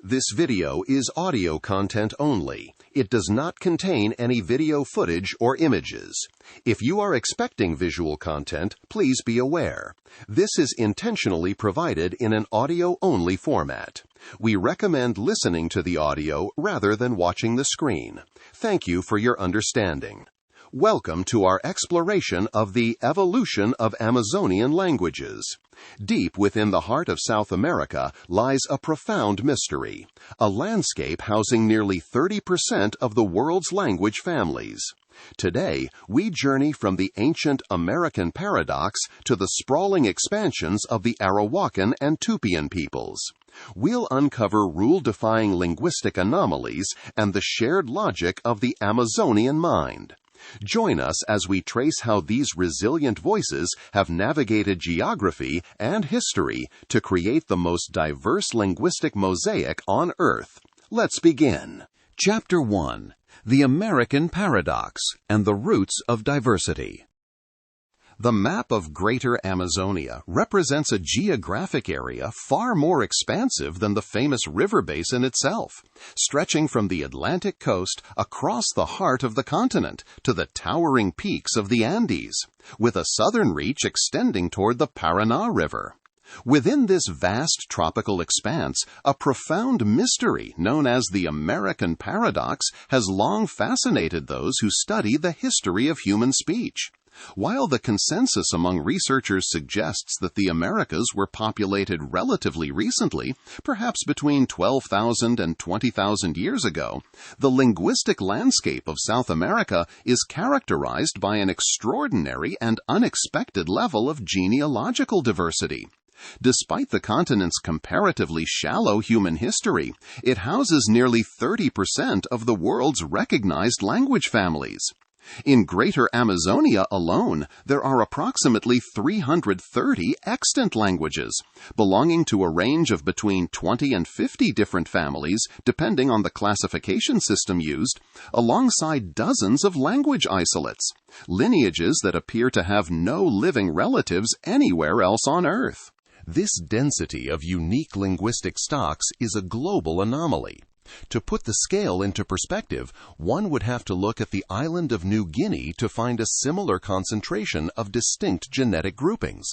This video is audio content only. It does not contain any video footage or images. If you are expecting visual content, please be aware. This is intentionally provided in an audio-only format. We recommend listening to the audio rather than watching the screen. Thank you for your understanding. Welcome to our exploration of the evolution of Amazonian languages. Deep within the heart of South America lies a profound mystery, a landscape housing nearly 30% of the world's language families. Today, we journey from the ancient American paradox to the sprawling expansions of the Arawakan and Tupian peoples. We'll uncover rule-defying linguistic anomalies and the shared logic of the Amazonian mind. Join us as we trace how these resilient voices have navigated geography and history to create the most diverse linguistic mosaic on Earth. Let's begin. Chapter 1: The American Paradox and the Roots of Diversity. The map of Greater Amazonia represents a geographic area far more expansive than the famous river basin itself, stretching from the Atlantic coast across the heart of the continent to the towering peaks of the Andes, with a southern reach extending toward the Paraná River. Within this vast tropical expanse, a profound mystery known as the American Paradox has long fascinated those who study the history of human speech. While the consensus among researchers suggests that the Americas were populated relatively recently, perhaps between 12,000 and 20,000 years ago, the linguistic landscape of South America is characterized by an extraordinary and unexpected level of genealogical diversity. Despite the continent's comparatively shallow human history, it houses nearly 30% of the world's recognized language families. In Greater Amazonia alone, there are approximately 330 extant languages, belonging to a range of between 20 and 50 different families, depending on the classification system used, alongside dozens of language isolates, lineages that appear to have no living relatives anywhere else on Earth. This density of unique linguistic stocks is a global anomaly. To put the scale into perspective, one would have to look at the island of New Guinea to find a similar concentration of distinct genetic groupings.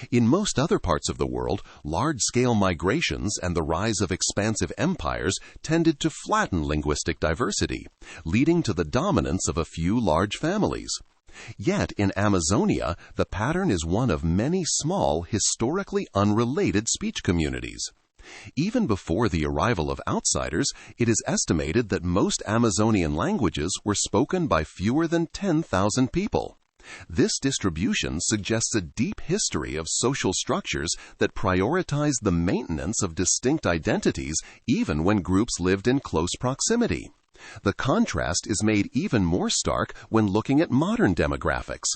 In most other parts of the world, large-scale migrations and the rise of expansive empires tended to flatten linguistic diversity, leading to the dominance of a few large families. Yet in Amazonia, the pattern is one of many small, historically unrelated speech communities. Even before the arrival of outsiders, it is estimated that most Amazonian languages were spoken by fewer than 10,000 people. This distribution suggests a deep history of social structures that prioritize the maintenance of distinct identities even when groups lived in close proximity. The contrast is made even more stark when looking at modern demographics.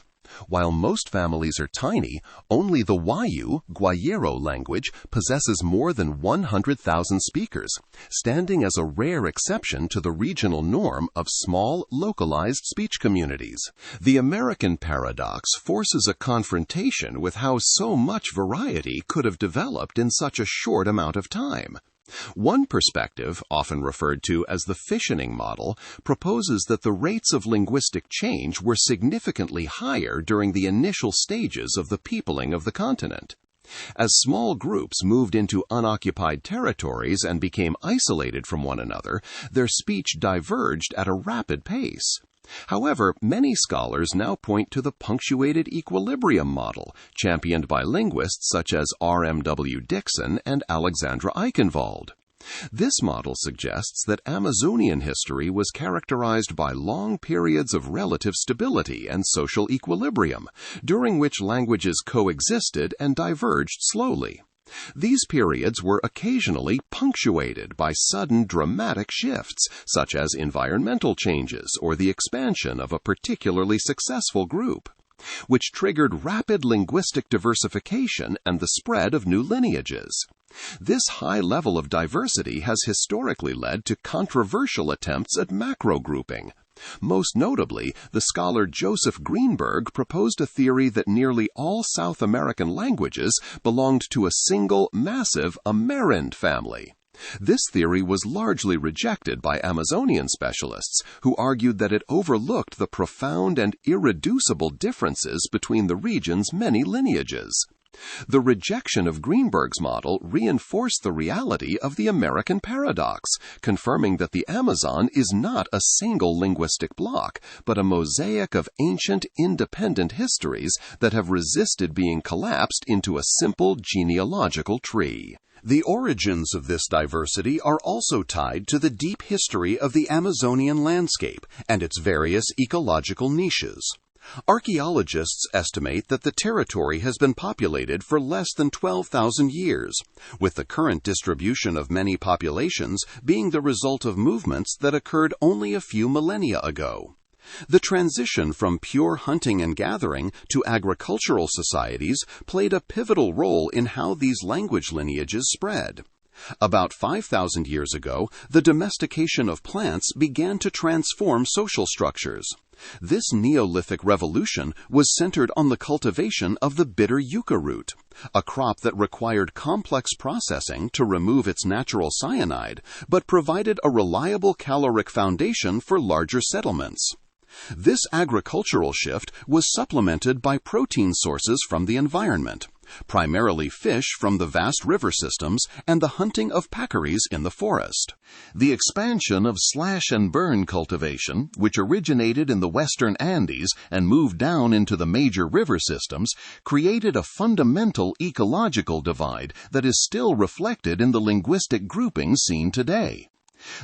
While most families are tiny, only the Guayero language possesses more than 100,000 speakers, standing as a rare exception to the regional norm of small, localized speech communities. The American paradox forces a confrontation with how so much variety could have developed in such a short amount of time. One perspective, often referred to as the fissioning model, proposes that the rates of linguistic change were significantly higher during the initial stages of the peopling of the continent. As small groups moved into unoccupied territories and became isolated from one another, their speech diverged at a rapid pace. However, many scholars now point to the punctuated equilibrium model, championed by linguists such as R.M.W. Dixon and Alexandra Eichenwald. This model suggests that Amazonian history was characterized by long periods of relative stability and social equilibrium, during which languages coexisted and diverged slowly. These periods were occasionally punctuated by sudden dramatic shifts, such as environmental changes or the expansion of a particularly successful group, which triggered rapid linguistic diversification and the spread of new lineages. This high level of diversity has historically led to controversial attempts at macro-grouping. Most notably, the scholar Joseph Greenberg proposed a theory that nearly all South American languages belonged to a single massive Amerind family. This theory was largely rejected by Amazonian specialists, who argued that it overlooked the profound and irreducible differences between the region's many lineages. The rejection of Greenberg's model reinforced the reality of the American paradox, confirming that the Amazon is not a single linguistic block, but a mosaic of ancient, independent histories that have resisted being collapsed into a simple genealogical tree. The origins of this diversity are also tied to the deep history of the Amazonian landscape and its various ecological niches. Archaeologists estimate that the territory has been populated for less than 12,000 years, with the current distribution of many populations being the result of movements that occurred only a few millennia ago. The transition from pure hunting and gathering to agricultural societies played a pivotal role in how these language lineages spread. About 5,000 years ago, the domestication of plants began to transform social structures. This Neolithic revolution was centered on the cultivation of the bitter yucca root, a crop that required complex processing to remove its natural cyanide, but provided a reliable caloric foundation for larger settlements. This agricultural shift was supplemented by protein sources from the environment, primarily fish from the vast river systems and the hunting of peccaries in the forest. The expansion of slash-and-burn cultivation, which originated in the western Andes and moved down into the major river systems, created a fundamental ecological divide that is still reflected in the linguistic groupings seen today.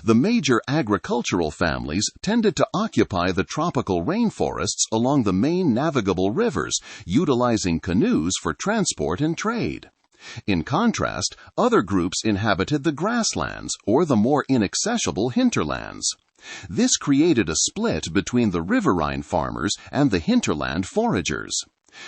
The major agricultural families tended to occupy the tropical rainforests along the main navigable rivers, utilizing canoes for transport and trade. In contrast, other groups inhabited the grasslands or the more inaccessible hinterlands. This created a split between the riverine farmers and the hinterland foragers.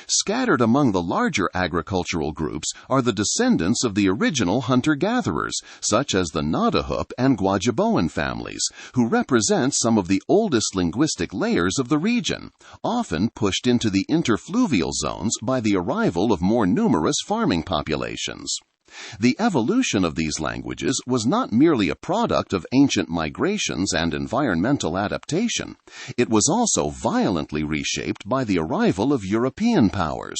Scattered among the larger agricultural groups are the descendants of the original hunter-gatherers, such as the Nadahup and Guajiboan families, who represent some of the oldest linguistic layers of the region, often pushed into the interfluvial zones by the arrival of more numerous farming populations. The evolution of these languages was not merely a product of ancient migrations and environmental adaptation. It was also violently reshaped by the arrival of European powers.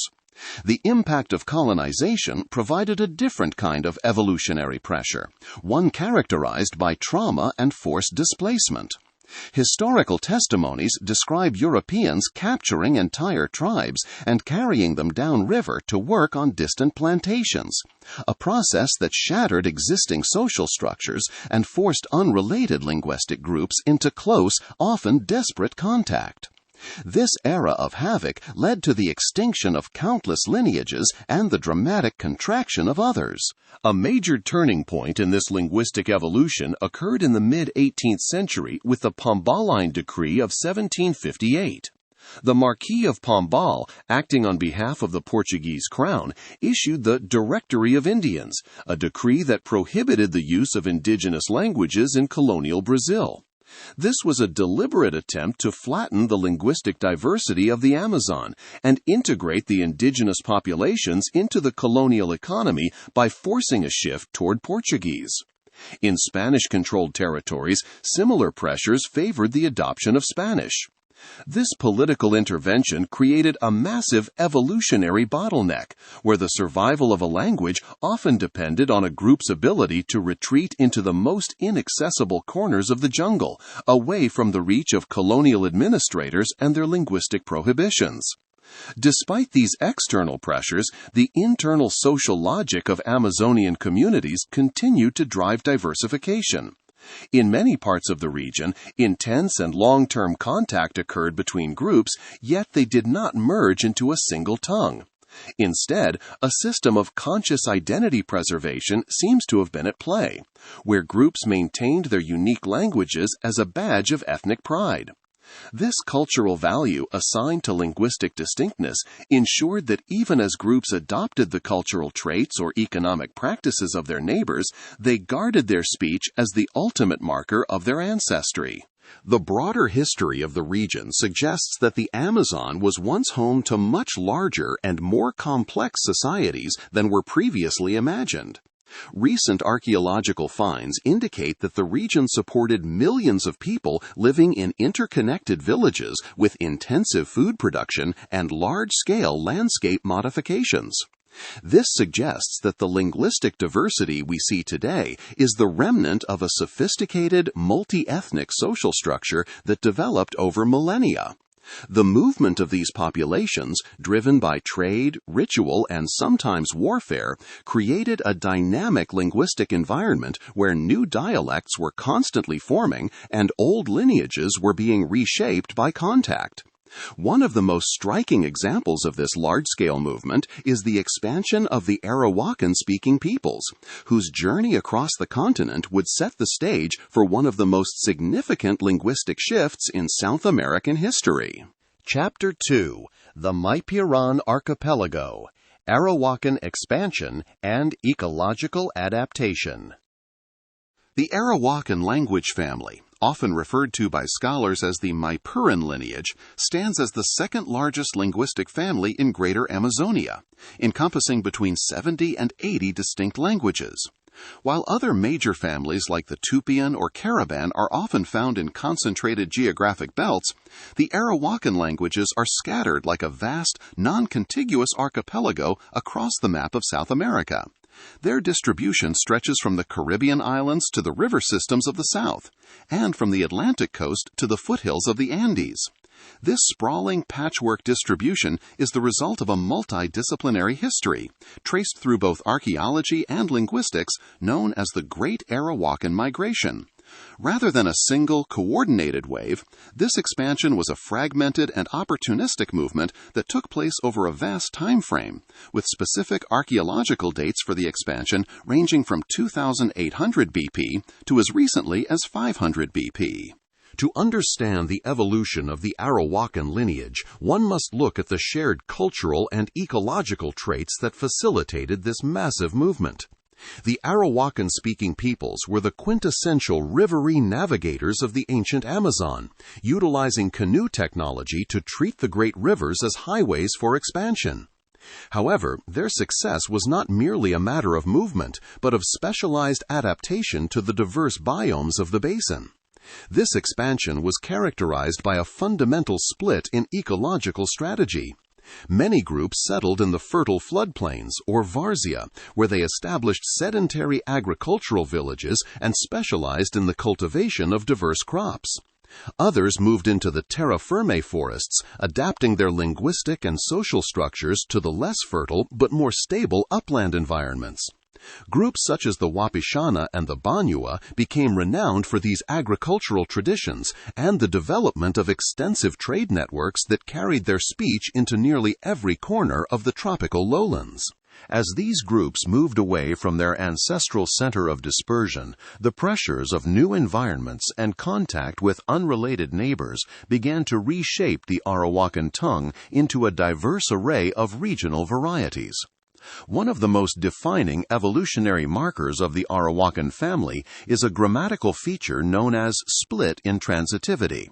The impact of colonization provided a different kind of evolutionary pressure, one characterized by trauma and forced displacement. Historical testimonies describe Europeans capturing entire tribes and carrying them downriver to work on distant plantations, a process that shattered existing social structures and forced unrelated linguistic groups into close, often desperate contact. This era of havoc led to the extinction of countless lineages and the dramatic contraction of others. A major turning point in this linguistic evolution occurred in the mid-18th century with the Pombaline Decree of 1758. The Marquis of Pombal, acting on behalf of the Portuguese crown, issued the Directory of Indians, a decree that prohibited the use of indigenous languages in colonial Brazil. This was a deliberate attempt to flatten the linguistic diversity of the Amazon and integrate the indigenous populations into the colonial economy by forcing a shift toward Portuguese. In Spanish-controlled territories, similar pressures favored the adoption of Spanish. This political intervention created a massive evolutionary bottleneck, where the survival of a language often depended on a group's ability to retreat into the most inaccessible corners of the jungle, away from the reach of colonial administrators and their linguistic prohibitions. Despite these external pressures, the internal social logic of Amazonian communities continued to drive diversification. In many parts of the region, intense and long-term contact occurred between groups, yet they did not merge into a single tongue. Instead, a system of conscious identity preservation seems to have been at play, where groups maintained their unique languages as a badge of ethnic pride. This cultural value assigned to linguistic distinctness ensured that even as groups adopted the cultural traits or economic practices of their neighbors, they guarded their speech as the ultimate marker of their ancestry. The broader history of the region suggests that the Amazon was once home to much larger and more complex societies than were previously imagined. Recent archaeological finds indicate that the region supported millions of people living in interconnected villages with intensive food production and large-scale landscape modifications. This suggests that the linguistic diversity we see today is the remnant of a sophisticated, multi-ethnic social structure that developed over millennia. The movement of these populations, driven by trade, ritual, and sometimes warfare, created a dynamic linguistic environment where new dialects were constantly forming and old lineages were being reshaped by contact. One of the most striking examples of this large-scale movement is the expansion of the Arawakan-speaking peoples, whose journey across the continent would set the stage for one of the most significant linguistic shifts in South American history. Chapter 2: The Maipuran Archipelago, Arawakan Expansion and Ecological Adaptation. The Arawakan language family, often referred to by scholars as the Maipuran lineage, stands as the second largest linguistic family in Greater Amazonia, encompassing between 70 and 80 distinct languages. While other major families like the Tupian or Caravan are often found in concentrated geographic belts, the Arawakan languages are scattered like a vast, non-contiguous archipelago across the map of South America. Their distribution stretches from the Caribbean islands to the river systems of the south, and from the Atlantic coast to the foothills of the Andes. This sprawling patchwork distribution is the result of a multidisciplinary history, traced through both archaeology and linguistics, known as the Great Arawakan Migration. Rather than a single, coordinated wave, this expansion was a fragmented and opportunistic movement that took place over a vast time frame, with specific archaeological dates for the expansion ranging from 2800 BP to as recently as 500 BP. To understand the evolution of the Arawakan lineage, one must look at the shared cultural and ecological traits that facilitated this massive movement. The Arawakan-speaking peoples were the quintessential riverine navigators of the ancient Amazon, utilizing canoe technology to treat the great rivers as highways for expansion. However, their success was not merely a matter of movement, but of specialized adaptation to the diverse biomes of the basin. This expansion was characterized by a fundamental split in ecological strategy. Many groups settled in the fertile floodplains, or Várzea, where they established sedentary agricultural villages and specialized in the cultivation of diverse crops. Others moved into the terra firme forests, adapting their linguistic and social structures to the less fertile but more stable upland environments. Groups such as the Wapishana and the Banyua became renowned for these agricultural traditions and the development of extensive trade networks that carried their speech into nearly every corner of the tropical lowlands. As these groups moved away from their ancestral center of dispersion, the pressures of new environments and contact with unrelated neighbors began to reshape the Arawakan tongue into a diverse array of regional varieties. One of the most defining evolutionary markers of the Arawakan family is a grammatical feature known as split intransitivity.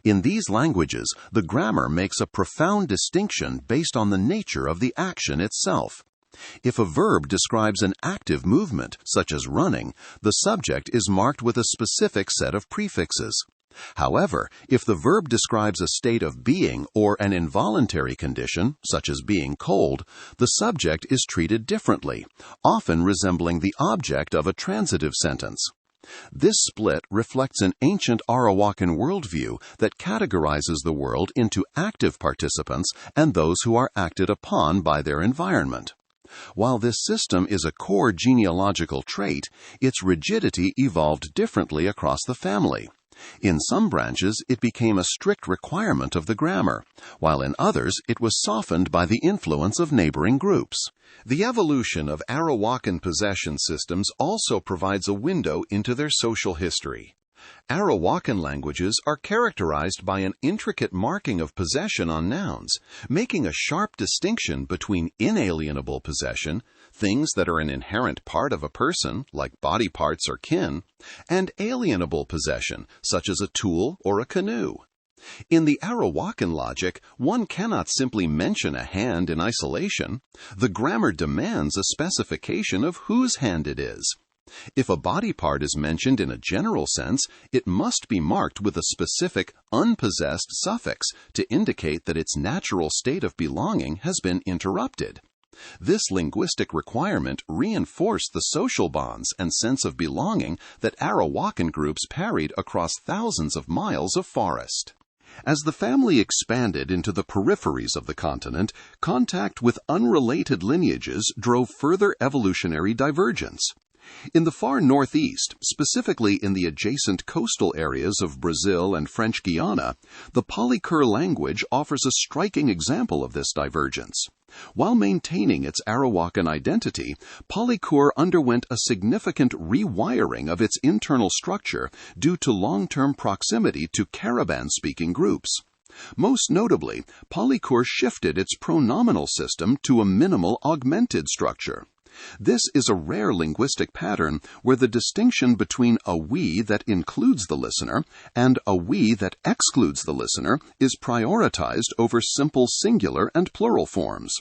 In these languages, the grammar makes a profound distinction based on the nature of the action itself. If a verb describes an active movement, such as running, the subject is marked with a specific set of prefixes. However, if the verb describes a state of being or an involuntary condition, such as being cold, the subject is treated differently, often resembling the object of a transitive sentence. This split reflects an ancient Arawakan worldview that categorizes the world into active participants and those who are acted upon by their environment. While this system is a core genealogical trait, its rigidity evolved differently across the family. In some branches, it became a strict requirement of the grammar, while in others it was softened by the influence of neighboring groups. The evolution of Arawakan possession systems also provides a window into their social history. Arawakan languages are characterized by an intricate marking of possession on nouns, making a sharp distinction between inalienable possession, things that are an inherent part of a person, like body parts or kin, and alienable possession, such as a tool or a canoe. In the Arawakan logic, one cannot simply mention a hand in isolation. The grammar demands a specification of whose hand it is. If a body part is mentioned in a general sense, it must be marked with a specific, unpossessed suffix to indicate that its natural state of belonging has been interrupted. This linguistic requirement reinforced the social bonds and sense of belonging that Arawakan groups parried across thousands of miles of forest. As the family expanded into the peripheries of the continent, contact with unrelated lineages drove further evolutionary divergence. In the far northeast, specifically in the adjacent coastal areas of Brazil and French Guiana, the Polykur language offers a striking example of this divergence. While maintaining its Arawakan identity, Polykur underwent a significant rewiring of its internal structure due to long-term proximity to caravan-speaking groups. Most notably, Polykur shifted its pronominal system to a minimal augmented structure. This is a rare linguistic pattern where the distinction between a we that includes the listener and a we that excludes the listener is prioritized over simple singular and plural forms.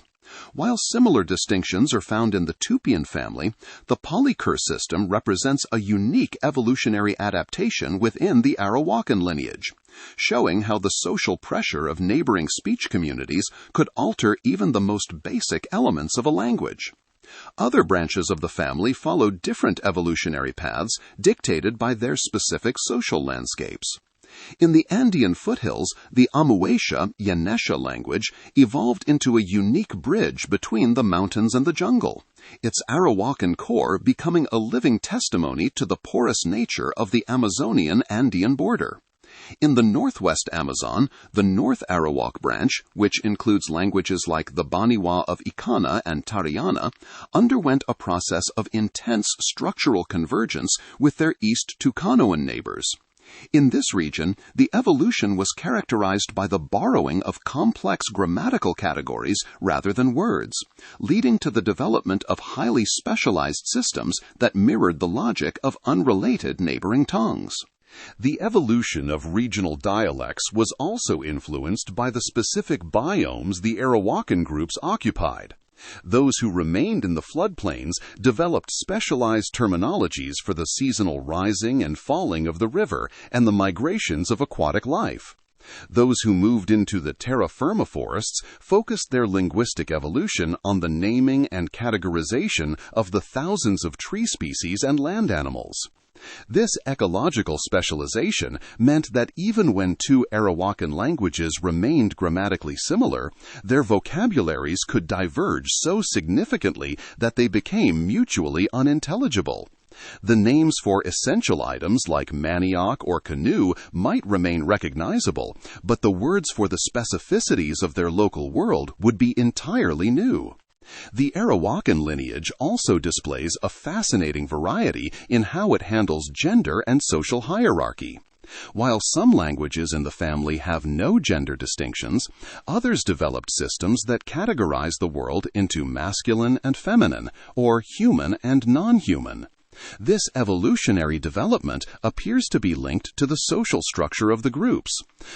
While similar distinctions are found in the Tupian family, the Polykur system represents a unique evolutionary adaptation within the Arawakan lineage, showing how the social pressure of neighboring speech communities could alter even the most basic elements of a language. Other branches of the family followed different evolutionary paths dictated by their specific social landscapes. In the Andean foothills, the Amuesha Yanesha language evolved into a unique bridge between the mountains and the jungle, its Arawakan core becoming a living testimony to the porous nature of the Amazonian-Andean border. In the northwest Amazon, the North Arawak branch, which includes languages like the Baniwa of Ikana and Tariana, underwent a process of intense structural convergence with their East Tucanoan neighbors. In this region, the evolution was characterized by the borrowing of complex grammatical categories rather than words, leading to the development of highly specialized systems that mirrored the logic of unrelated neighboring tongues. The evolution of regional dialects was also influenced by the specific biomes the Arawakan groups occupied. Those who remained in the floodplains developed specialized terminologies for the seasonal rising and falling of the river and the migrations of aquatic life. Those who moved into the terra firma forests focused their linguistic evolution on the naming and categorization of the thousands of tree species and land animals. This ecological specialization meant that even when two Arawakan languages remained grammatically similar, their vocabularies could diverge so significantly that they became mutually unintelligible. The names for essential items like manioc or canoe might remain recognizable, but the words for the specificities of their local world would be entirely new. The Arawakan lineage also displays a fascinating variety in how it handles gender and social hierarchy. While some languages in the family have no gender distinctions, others developed systems that categorize the world into masculine and feminine, or human and non-human. This evolutionary development appears to be linked to the social structure of the groups.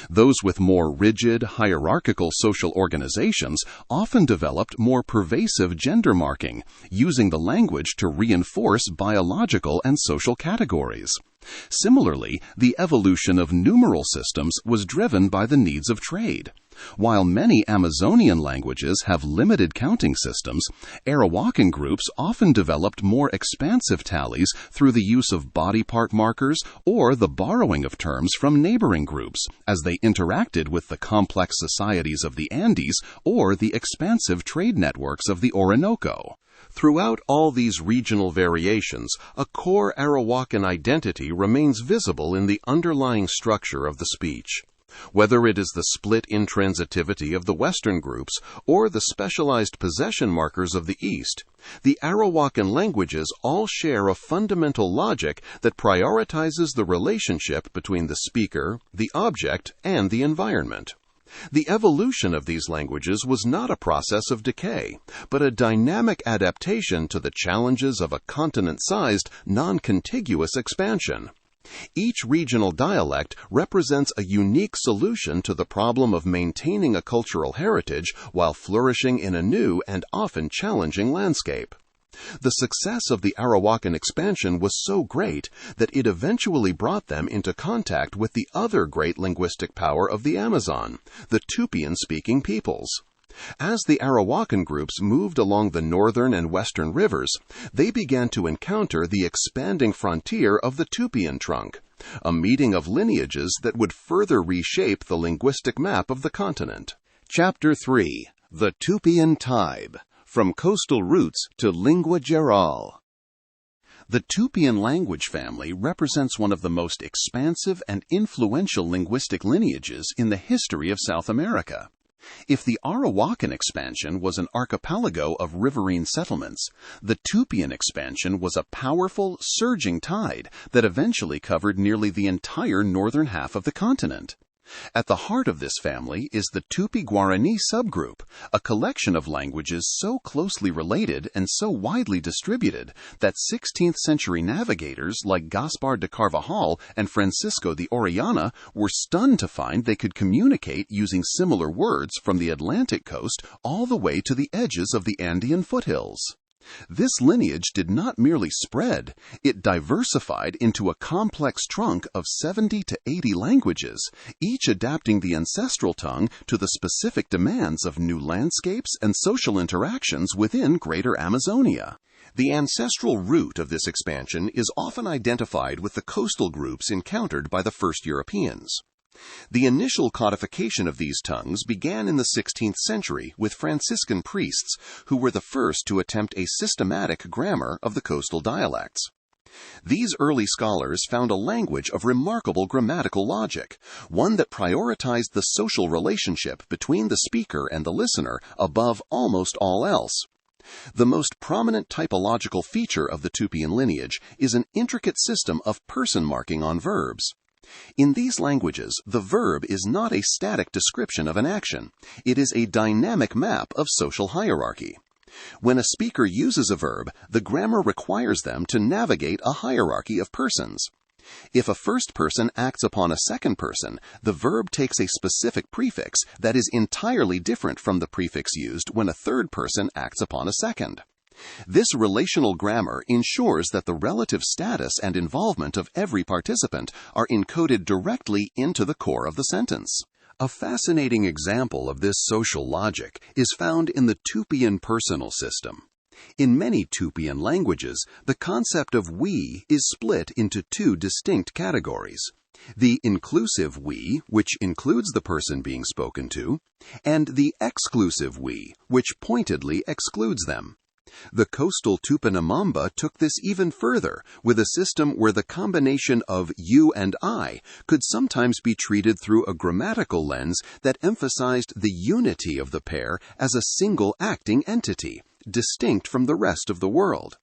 Those with more rigid, hierarchical social organizations often developed more pervasive gender marking, using the language to reinforce biological and social categories. Similarly, the evolution of numeral systems was driven by the needs of trade. While many Amazonian languages have limited counting systems, Arawakan groups often developed more expansive tallies through the use of body part markers or the borrowing of terms from neighboring groups as they interacted with the complex societies of the Andes or the expansive trade networks of the Orinoco. Throughout all these regional variations, a core Arawakan identity remains visible in the underlying structure of the speech. Whether it is the split intransitivity of the Western groups or the specialized possession markers of the East, the Arawakan languages all share a fundamental logic that prioritizes the relationship between the speaker, the object, and the environment. The evolution of these languages was not a process of decay, but a dynamic adaptation to the challenges of a continent-sized, non-contiguous expansion. Each regional dialect represents a unique solution to the problem of maintaining a cultural heritage while flourishing in a new and often challenging landscape. The success of the Arawakan expansion was so great that it eventually brought them into contact with the other great linguistic power of the Amazon, the Tupian-speaking peoples. As the Arawakan groups moved along the northern and western rivers, they began to encounter the expanding frontier of the Tupian trunk, a meeting of lineages that would further reshape the linguistic map of the continent. Chapter 3. The Tupian Tribe. From Coastal Roots to Lingua Geral. The Tupian language family represents one of the most expansive and influential linguistic lineages in the history of South America. If the Arawakan expansion was an archipelago of riverine settlements, the Tupian expansion was a powerful, surging tide that eventually covered nearly the entire northern half of the continent. At the heart of this family is the Tupi-Guarani subgroup, a collection of languages so closely related and so widely distributed that 16th-century navigators like Gaspar de Carvajal and Francisco de Orellana were stunned to find they could communicate using similar words from the Atlantic coast all the way to the edges of the Andean foothills. This lineage did not merely spread, it diversified into a complex trunk of 70 to 80 languages, each adapting the ancestral tongue to the specific demands of new landscapes and social interactions within Greater Amazonia. The ancestral root of this expansion is often identified with the coastal groups encountered by the first Europeans. The initial codification of these tongues began in the 16th century with Franciscan priests who were the first to attempt a systematic grammar of the coastal dialects. These early scholars found a language of remarkable grammatical logic, one that prioritized the social relationship between the speaker and the listener above almost all else. The most prominent typological feature of the Tupian lineage is an intricate system of person marking on verbs. In these languages, the verb is not a static description of an action. It is a dynamic map of social hierarchy. When a speaker uses a verb, the grammar requires them to navigate a hierarchy of persons. If a first person acts upon a second person, the verb takes a specific prefix that is entirely different from the prefix used when a third person acts upon a second. This relational grammar ensures that the relative status and involvement of every participant are encoded directly into the core of the sentence. A fascinating example of this social logic is found in the Tupian personal system. In many Tupian languages, the concept of we is split into two distinct categories: the inclusive we, which includes the person being spoken to, and the exclusive we, which pointedly excludes them. The coastal Tupinambá took this even further, with a system where the combination of you and I could sometimes be treated through a grammatical lens that emphasized the unity of the pair as a single acting entity, distinct from the rest of the world.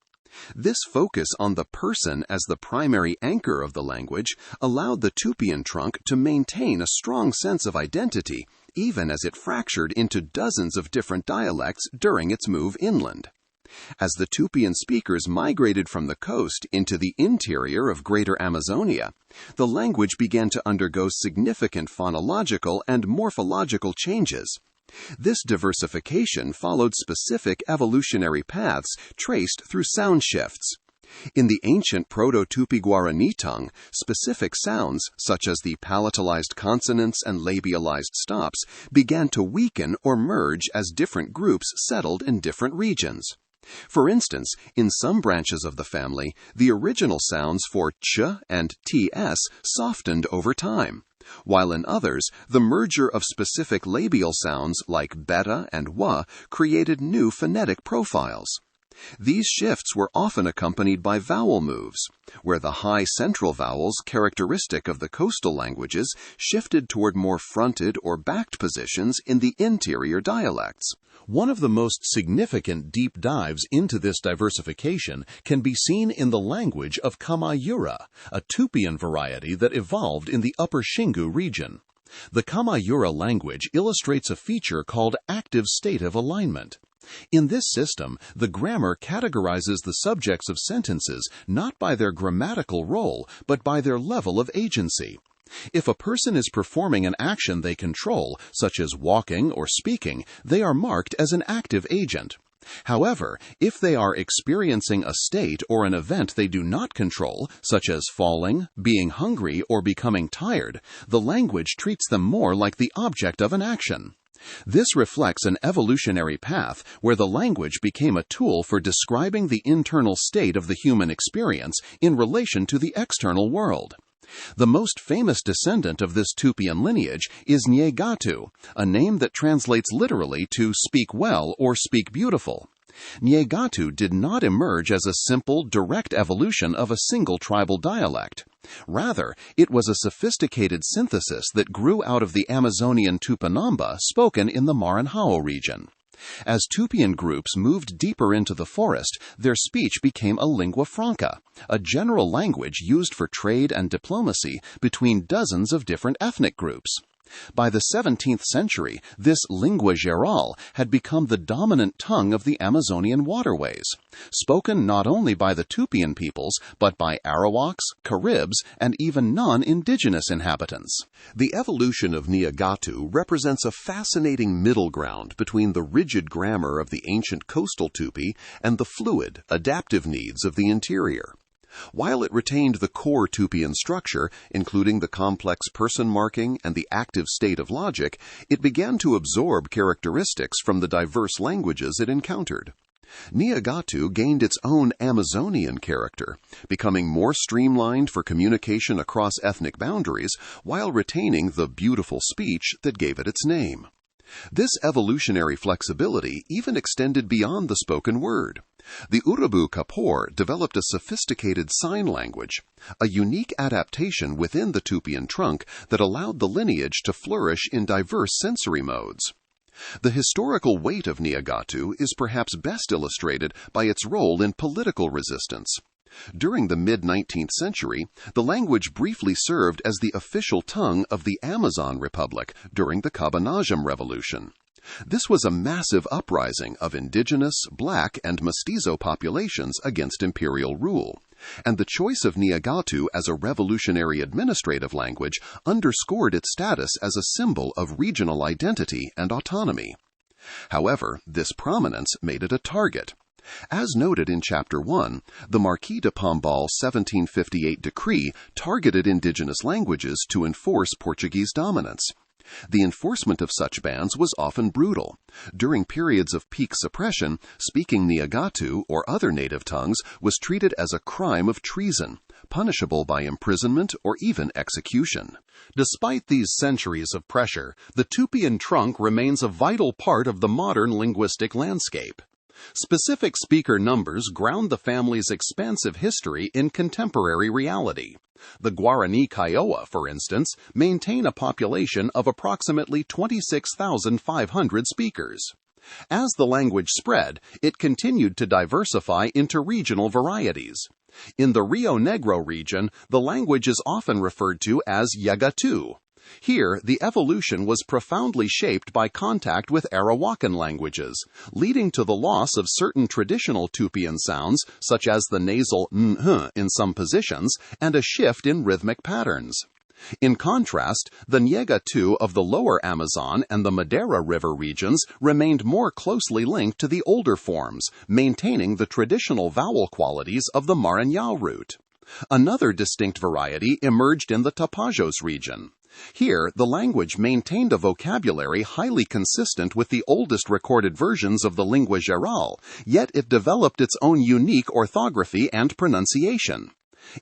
This focus on the person as the primary anchor of the language allowed the Tupian trunk to maintain a strong sense of identity, even as it fractured into dozens of different dialects during its move inland. As the Tupian speakers migrated from the coast into the interior of Greater Amazonia, the language began to undergo significant phonological and morphological changes. This diversification followed specific evolutionary paths traced through sound shifts. In the ancient Proto-Tupi-Guarani tongue, specific sounds, such as the palatalized consonants and labialized stops, began to weaken or merge as different groups settled in different regions. For instance, in some branches of the family, the original sounds for ch and ts softened over time, while in others, the merger of specific labial sounds like beta and wa created new phonetic profiles. These shifts were often accompanied by vowel moves, where the high central vowels characteristic of the coastal languages shifted toward more fronted or backed positions in the interior dialects. One of the most significant deep dives into this diversification can be seen in the language of Kamayura, a Tupian variety that evolved in the Upper Xingu region. The Kamayura language illustrates a feature called active stative alignment. In this system, the grammar categorizes the subjects of sentences not by their grammatical role, but by their level of agency. If a person is performing an action they control, such as walking or speaking, they are marked as an active agent. However, if they are experiencing a state or an event they do not control, such as falling, being hungry, or becoming tired, the language treats them more like the object of an action. This reflects an evolutionary path where the language became a tool for describing the internal state of the human experience in relation to the external world. The most famous descendant of this Tupian lineage is Nyegatu, a name that translates literally to speak well or speak beautiful. Nyegatu did not emerge as a simple, direct evolution of a single tribal dialect. Rather, it was a sophisticated synthesis that grew out of the Amazonian Tupinamba spoken in the Maranhão region. As Tupian groups moved deeper into the forest, their speech became a lingua franca, a general language used for trade and diplomacy between dozens of different ethnic groups. By the 17th century, this lingua Geral had become the dominant tongue of the Amazonian waterways, spoken not only by the Tupian peoples, but by Arawaks, Caribs, and even non-indigenous inhabitants. The evolution of Nyegatu represents a fascinating middle ground between the rigid grammar of the ancient coastal Tupi and the fluid, adaptive needs of the interior. While it retained the core Tupian structure, including the complex person marking and the active state of logic, it began to absorb characteristics from the diverse languages it encountered. Nyegatu gained its own Amazonian character, becoming more streamlined for communication across ethnic boundaries while retaining the beautiful speech that gave it its name. This evolutionary flexibility even extended beyond the spoken word. The Urabu Kapor developed a sophisticated sign language, a unique adaptation within the Tupian trunk that allowed the lineage to flourish in diverse sensory modes. The historical weight of Nyegatu is perhaps best illustrated by its role in political resistance. During the mid-19th century, the language briefly served as the official tongue of the Amazon Republic during the Cabanajam Revolution. This was a massive uprising of indigenous, black, and mestizo populations against imperial rule, and the choice of Nyegatu as a revolutionary administrative language underscored its status as a symbol of regional identity and autonomy. However, this prominence made it a target. As noted in Chapter 1, the Marquis de Pombal 1758 decree targeted indigenous languages to enforce Portuguese dominance. The enforcement of such bans was often brutal. During periods of peak suppression, speaking Nyegatu or other native tongues was treated as a crime of treason, punishable by imprisonment or even execution. Despite these centuries of pressure, the Tupian trunk remains a vital part of the modern linguistic landscape. Specific speaker numbers ground the family's expansive history in contemporary reality. The Guarani Kiowa, for instance, maintain a population of approximately 26,500 speakers. As the language spread, it continued to diversify into regional varieties. In the Rio Negro region, the language is often referred to as Yagatu. Here, the evolution was profoundly shaped by contact with Arawakan languages, leading to the loss of certain traditional Tupian sounds, such as the nasalnh in some positions, and a shift in rhythmic patterns. In contrast, the Nyegatu of the lower Amazon and the Madeira River regions remained more closely linked to the older forms, maintaining the traditional vowel qualities of the Maranhão root. Another distinct variety emerged in the Tapajos region. Here, the language maintained a vocabulary highly consistent with the oldest recorded versions of the Lingua Geral, yet it developed its own unique orthography and pronunciation.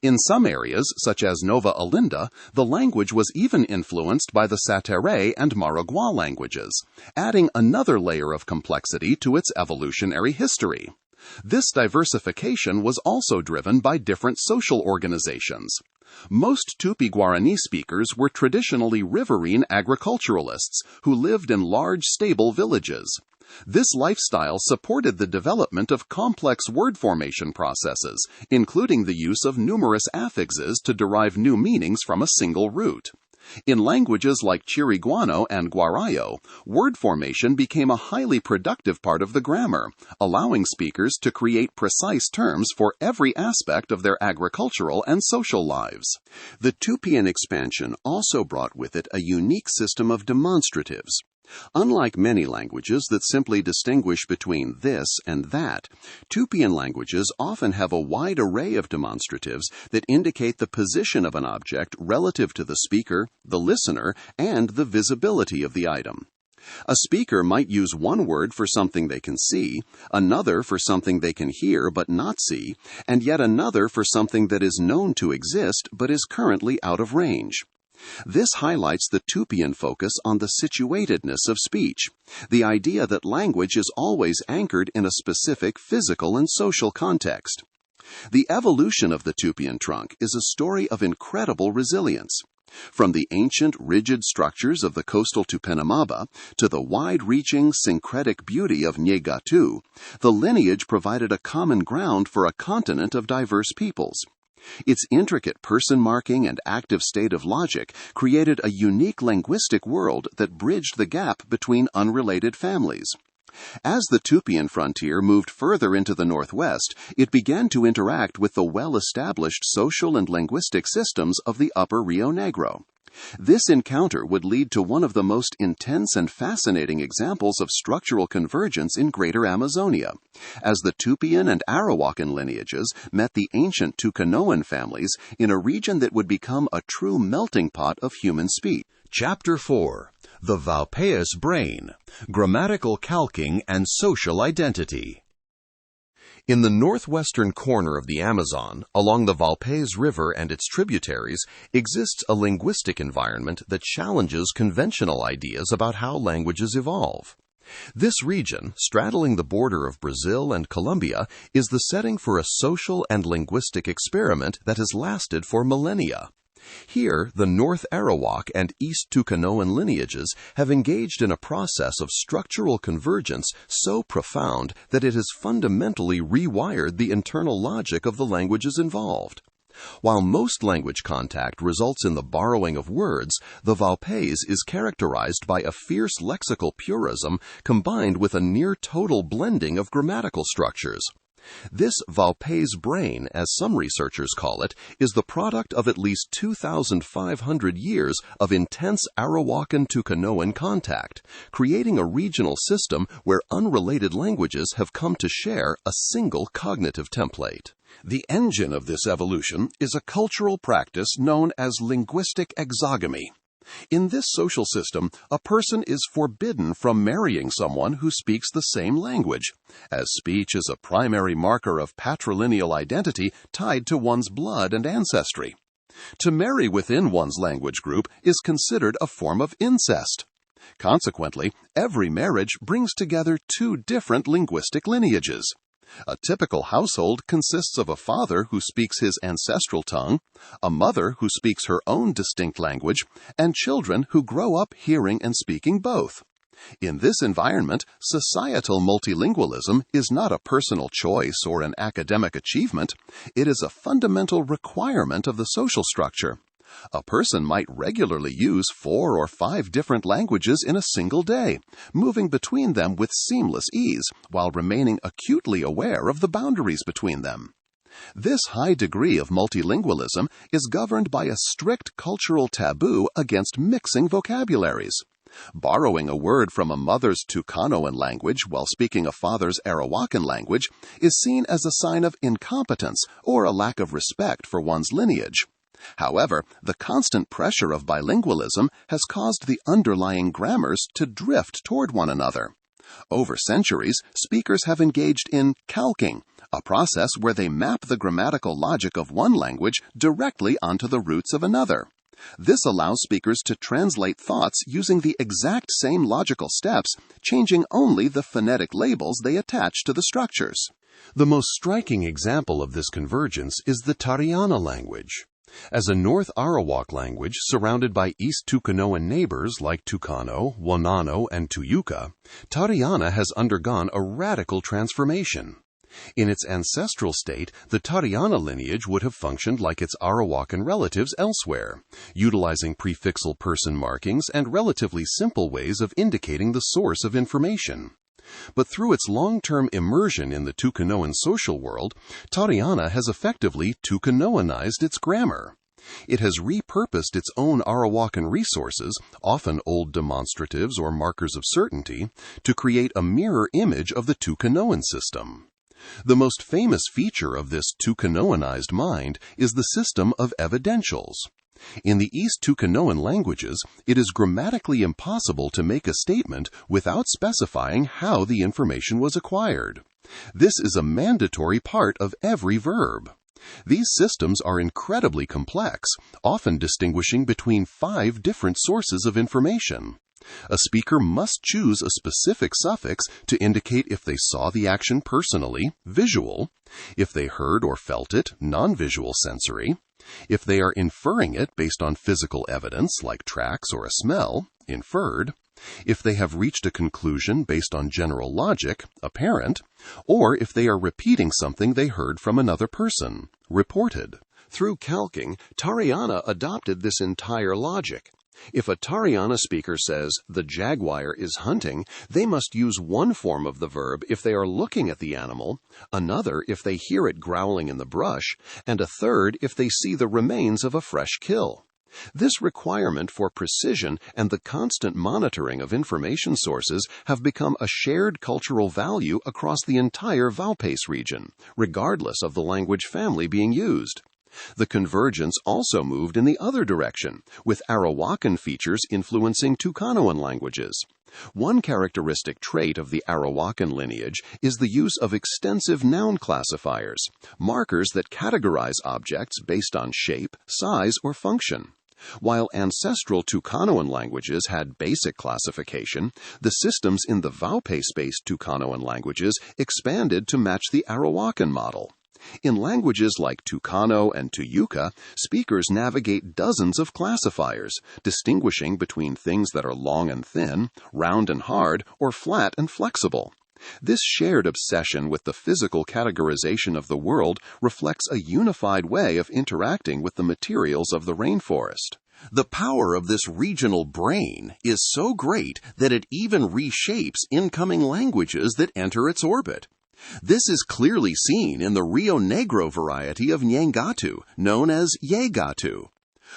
In some areas, such as Nova Olinda, the language was even influenced by the Satere and Maragua languages, adding another layer of complexity to its evolutionary history. This diversification was also driven by different social organizations. Most Tupi-Guarani speakers were traditionally riverine agriculturalists who lived in large, stable villages. This lifestyle supported the development of complex word formation processes, including the use of numerous affixes to derive new meanings from a single root. In languages like Chiriguano and Guarayo, word formation became a highly productive part of the grammar, allowing speakers to create precise terms for every aspect of their agricultural and social lives. The Tupian expansion also brought with it a unique system of demonstratives. Unlike many languages that simply distinguish between this and that, Tupian languages often have a wide array of demonstratives that indicate the position of an object relative to the speaker, the listener, and the visibility of the item. A speaker might use one word for something they can see, another for something they can hear but not see, and yet another for something that is known to exist but is currently out of range. This highlights the Tupian focus on the situatedness of speech, the idea that language is always anchored in a specific physical and social context. The evolution of the Tupian trunk is a story of incredible resilience. From the ancient, rigid structures of the coastal Tupinambá to the wide-reaching, syncretic beauty of Niegatu, the lineage provided a common ground for a continent of diverse peoples. Its intricate person marking and active state of logic created a unique linguistic world that bridged the gap between unrelated families. As the Tupian frontier moved further into the northwest, it began to interact with the well-established social and linguistic systems of the upper Rio Negro. This encounter would lead to one of the most intense and fascinating examples of structural convergence in Greater Amazonia, as the Tupian and Arawakan lineages met the ancient Tucanoan families in a region that would become a true melting pot of human speech. Chapter 4. The Vaupés Brain, Grammatical Calquing and Social Identity. In the northwestern corner of the Amazon, along the Vaupés River and its tributaries, exists a linguistic environment that challenges conventional ideas about how languages evolve. This region, straddling the border of Brazil and Colombia, is the setting for a social and linguistic experiment that has lasted for millennia. Here, the North Arawak and East Tucanoan lineages have engaged in a process of structural convergence so profound that it has fundamentally rewired the internal logic of the languages involved. While most language contact results in the borrowing of words, the Vaupés is characterized by a fierce lexical purism combined with a near-total blending of grammatical structures. This Vaupés brain, as some researchers call it, is the product of at least 2,500 years of intense Arawakan Tucanoan contact, creating a regional system where unrelated languages have come to share a single cognitive template. The engine of this evolution is a cultural practice known as linguistic exogamy. In this social system, a person is forbidden from marrying someone who speaks the same language, as speech is a primary marker of patrilineal identity tied to one's blood and ancestry. To marry within one's language group is considered a form of incest. Consequently, every marriage brings together two different linguistic lineages. A typical household consists of a father who speaks his ancestral tongue, a mother who speaks her own distinct language, and children who grow up hearing and speaking both. In this environment, societal multilingualism is not a personal choice or an academic achievement. It is a fundamental requirement of the social structure. A person might regularly use 4 or 5 different languages in a single day, moving between them with seamless ease while remaining acutely aware of the boundaries between them. This high degree of multilingualism is governed by a strict cultural taboo against mixing vocabularies. Borrowing a word from a mother's Tucanoan language while speaking a father's Arawakan language is seen as a sign of incompetence or a lack of respect for one's lineage. However, the constant pressure of bilingualism has caused the underlying grammars to drift toward one another. Over centuries, speakers have engaged in calquing, a process where they map the grammatical logic of one language directly onto the roots of another. This allows speakers to translate thoughts using the exact same logical steps, changing only the phonetic labels they attach to the structures. The most striking example of this convergence is the Tariana language. As a North Arawak language surrounded by East Tucanoan neighbors like Tucano, Wanano, and Tuyuca, Tariana has undergone a radical transformation. In its ancestral state, the Hixkaryana lineage would have functioned like its Arawakan relatives elsewhere, utilizing prefixal person markings and relatively simple ways of indicating the source of information. But through its long-term immersion in the Tucanoan social world, Hixkaryana has effectively Tucanoanized its grammar. It has repurposed its own Arawakan resources, often old demonstratives or markers of certainty, to create a mirror image of the Tucanoan system. The most famous feature of this Tucanoanized mind is the system of evidentials. In the East Tucanoan languages, it is grammatically impossible to make a statement without specifying how the information was acquired. This is a mandatory part of every verb. These systems are incredibly complex, often distinguishing between 5 different sources of information. A speaker must choose a specific suffix to indicate if they saw the action personally, visual, if they heard or felt it, non-visual sensory, if they are inferring it based on physical evidence like tracks or a smell, inferred, if they have reached a conclusion based on general logic, apparent, or if they are repeating something they heard from another person, reported. Through Calquing, Hixkaryana adopted this entire logic. If a Hixkaryana speaker says, "the jaguar is hunting," they must use one form of the verb if they are looking at the animal, another if they hear it growling in the brush, and a third if they see the remains of a fresh kill. This requirement for precision and the constant monitoring of information sources have become a shared cultural value across the entire Vaupés region, regardless of the language family being used. The convergence also moved in the other direction, with Arawakan features influencing Tucanoan languages. One characteristic trait of the Arawakan lineage is the use of extensive noun classifiers, markers that categorize objects based on shape, size, or function. While ancestral Tucanoan languages had basic classification, the systems in the Vaupés-based Tucanoan languages expanded to match the Arawakan model. In languages like Tucano and Tuyuca, speakers navigate dozens of classifiers, distinguishing between things that are long and thin, round and hard, or flat and flexible. This shared obsession with the physical categorization of the world reflects a unified way of interacting with the materials of the rainforest. The power of this regional brain is so great that it even reshapes incoming languages that enter its orbit. This is clearly seen in the Rio Negro variety of Nyangatu, known as Yegatu.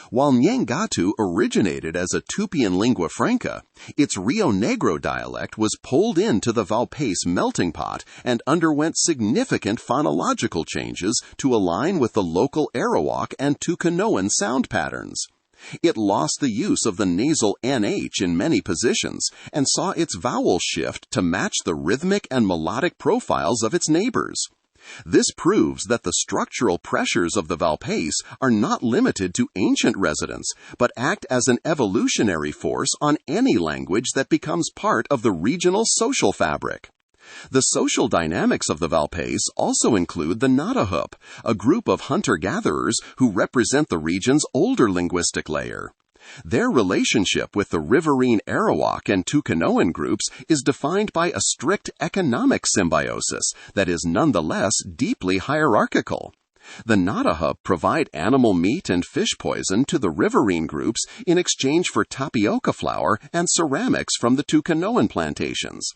While Nyangatu originated as a Tupian lingua franca, its Rio Negro dialect was pulled into the Vaupés melting pot and underwent significant phonological changes to align with the local Arawak and Tucanoan sound patterns. It lost the use of the nasal NH in many positions and saw its vowels shift to match the rhythmic and melodic profiles of its neighbors. This proves that the structural pressures of the Vaupés are not limited to ancient residents, but act as an evolutionary force on any language that becomes part of the regional social fabric. The social dynamics of the Vaupés also include the Nadahup, a group of hunter-gatherers who represent the region's older linguistic layer. Their relationship with the riverine Arawak and Tucanoan groups is defined by a strict economic symbiosis that is nonetheless deeply hierarchical. The Nadahup provide animal meat and fish poison to the riverine groups in exchange for tapioca flour and ceramics from the Tucanoan plantations.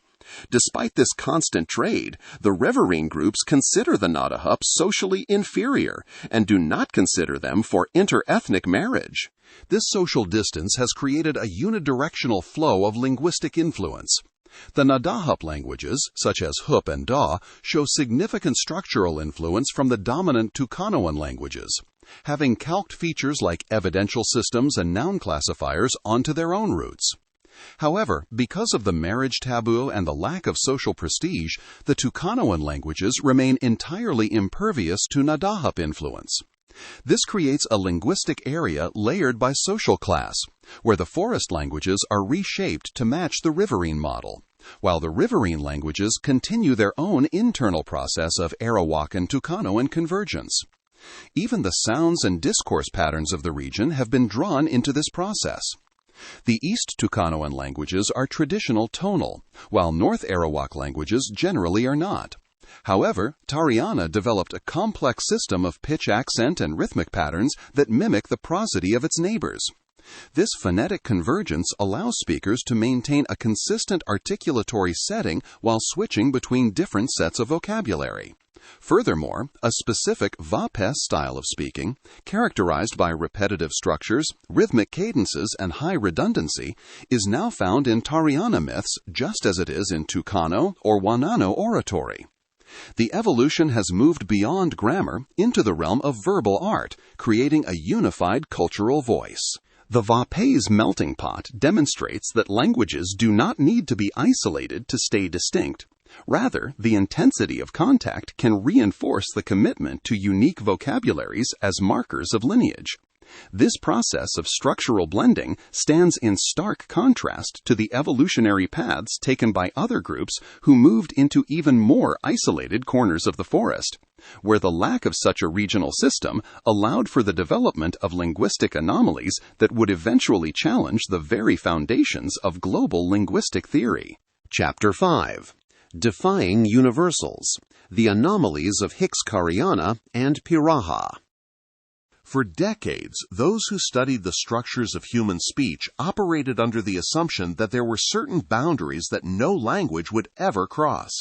Despite this constant trade, the riverine groups consider the Nadahup socially inferior and do not consider them for interethnic marriage. This social distance has created a unidirectional flow of linguistic influence. The Nadahup languages, such as Hup and Da, show significant structural influence from the dominant Tucanoan languages, having calqued features like evidential systems and noun classifiers onto their own roots. However, because of the marriage taboo and the lack of social prestige, the Tucanoan languages remain entirely impervious to Nadahup influence. This creates a linguistic area layered by social class, where the forest languages are reshaped to match the riverine model, while the riverine languages continue their own internal process of Arawakan Tucanoan convergence. Even the sounds and discourse patterns of the region have been drawn into this process. The East Tucanoan languages are traditional tonal, while North Arawak languages generally are not. However, Hixkaryana developed a complex system of pitch accent and rhythmic patterns that mimic the prosody of its neighbors. This phonetic convergence allows speakers to maintain a consistent articulatory setting while switching between different sets of vocabulary. Furthermore, a specific Vaupés style of speaking, characterized by repetitive structures, rhythmic cadences, and high redundancy, is now found in Hixkaryana myths just as it is in Tucano or Wanano oratory. The evolution has moved beyond grammar into the realm of verbal art, creating a unified cultural voice. The Vaupés melting pot demonstrates that languages do not need to be isolated to stay distinct. Rather, the intensity of contact can reinforce the commitment to unique vocabularies as markers of lineage. This process of structural blending stands in stark contrast to the evolutionary paths taken by other groups who moved into even more isolated corners of the forest, where the lack of such a regional system allowed for the development of linguistic anomalies that would eventually challenge the very foundations of global linguistic theory. Chapter 5. Defying Universals, the Anomalies of Hixkaryana and Pirahã. For decades, those who studied the structures of human speech operated under the assumption that there were certain boundaries that no language would ever cross.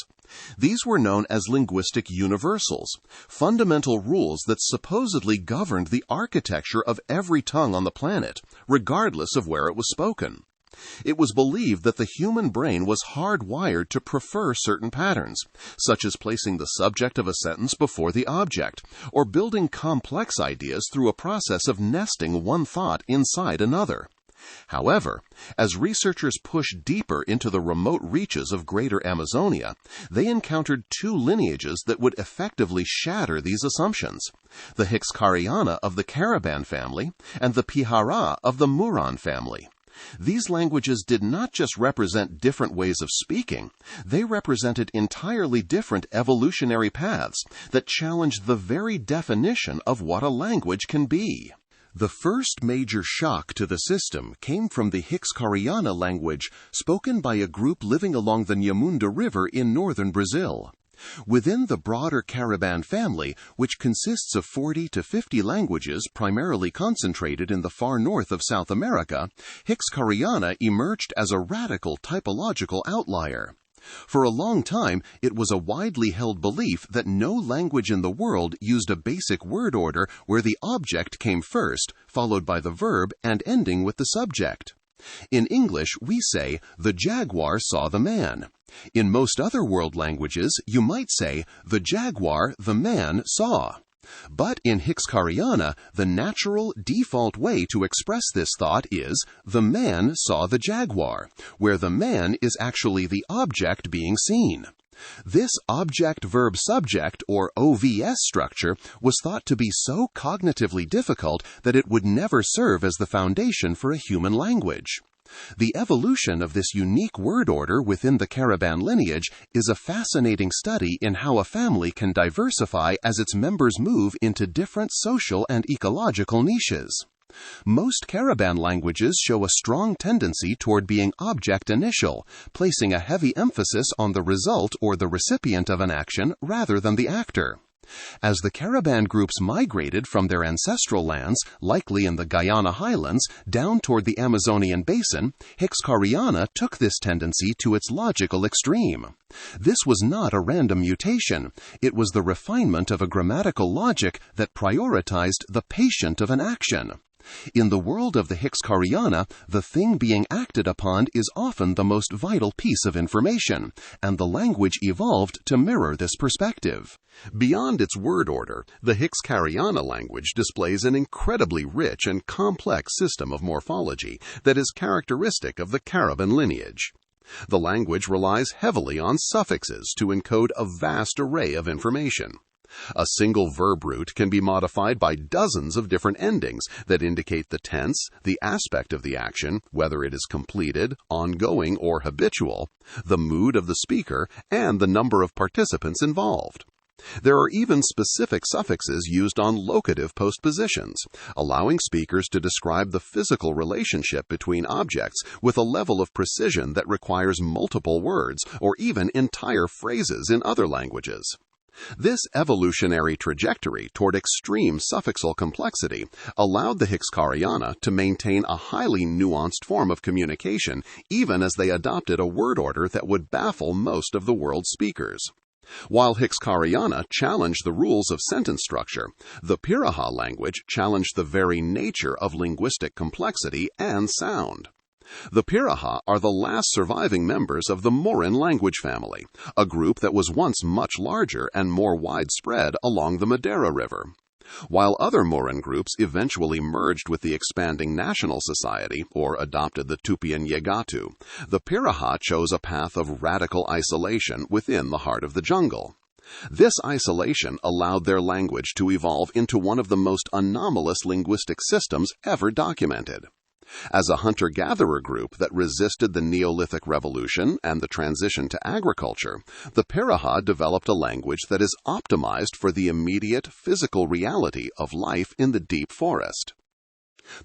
These were known as linguistic universals, fundamental rules that supposedly governed the architecture of every tongue on the planet, regardless of where it was spoken. It was believed that the human brain was hardwired to prefer certain patterns, such as placing the subject of a sentence before the object, or building complex ideas through a process of nesting one thought inside another. However, as researchers pushed deeper into the remote reaches of Greater Amazonia, they encountered two lineages that would effectively shatter these assumptions: the Hixkaryana of the Caraban family and the Pirahã of the Maipuran family. These languages did not just represent different ways of speaking, they represented entirely different evolutionary paths that challenged the very definition of what a language can be. The first major shock to the system came from the Hixkaryana language spoken by a group living along the Nyamunda River in northern Brazil. Within the broader Caraban family, which consists of 40 to 50 languages primarily concentrated in the far north of South America, Hixkaryana emerged as a radical typological outlier. For a long time, it was a widely held belief that no language in the world used a basic word order where the object came first, followed by the verb, and ending with the subject. In English, we say, "The jaguar saw the man." In most other world languages, you might say, "The jaguar the man saw." But in Hixkaryana, the natural, default way to express this thought is, "The man saw the jaguar," where the man is actually the object being seen. This object-verb-subject, or OVS structure, was thought to be so cognitively difficult that it would never serve as the foundation for a human language. The evolution of this unique word order within the Caraban lineage is a fascinating study in how a family can diversify as its members move into different social and ecological niches. Most Caraban languages show a strong tendency toward being object-initial, placing a heavy emphasis on the result or the recipient of an action rather than the actor. As the Caraban groups migrated from their ancestral lands, likely in the Guyana highlands, down toward the Amazonian basin, Hixkaryana took this tendency to its logical extreme. This was not a random mutation. It was the refinement of a grammatical logic that prioritized the patient of an action. In the world of the Hixkaryana, the thing being acted upon is often the most vital piece of information, and the language evolved to mirror this perspective. Beyond its word order, the Hixkaryana language displays an incredibly rich and complex system of morphology that is characteristic of the Caraban lineage. The language relies heavily on suffixes to encode a vast array of information. A single verb root can be modified by dozens of different endings that indicate the tense, the aspect of the action, whether it is completed, ongoing, or habitual, the mood of the speaker, and the number of participants involved. There are even specific suffixes used on locative postpositions, allowing speakers to describe the physical relationship between objects with a level of precision that requires multiple words or even entire phrases in other languages. This evolutionary trajectory toward extreme suffixal complexity allowed the Hixkaryana to maintain a highly nuanced form of communication even as they adopted a word order that would baffle most of the world's speakers. While Hixkaryana challenged the rules of sentence structure, the Pirahã language challenged the very nature of linguistic complexity and sound. The Pirahã are the last surviving members of the Morin language family, a group that was once much larger and more widespread along the Madeira River. While other Morin groups eventually merged with the expanding national society or adopted the Tupian Yegatu, the Pirahã chose a path of radical isolation within the heart of the jungle. This isolation allowed their language to evolve into one of the most anomalous linguistic systems ever documented. As a hunter-gatherer group that resisted the Neolithic Revolution and the transition to agriculture, the Pirahã developed a language that is optimized for the immediate physical reality of life in the deep forest.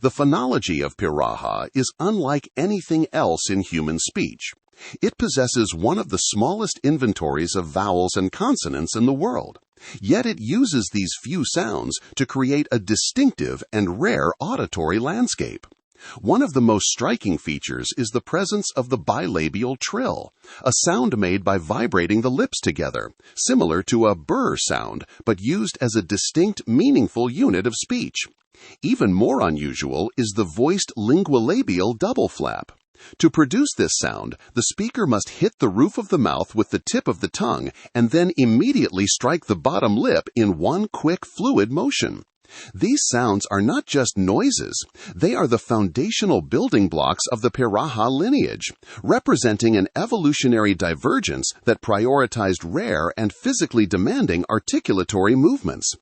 The phonology of Pirahã is unlike anything else in human speech. It possesses one of the smallest inventories of vowels and consonants in the world. Yet it uses these few sounds to create a distinctive and rare auditory landscape. One of the most striking features is the presence of the bilabial trill, a sound made by vibrating the lips together, similar to a brr sound, but used as a distinct, meaningful unit of speech. Even more unusual is the voiced lingualabial double flap. To produce this sound, the speaker must hit the roof of the mouth with the tip of the tongue and then immediately strike the bottom lip in one quick fluid motion. These sounds are not just noises, they are the foundational building blocks of the Pirahã lineage, representing an evolutionary divergence that prioritized rare and physically demanding articulatory movements.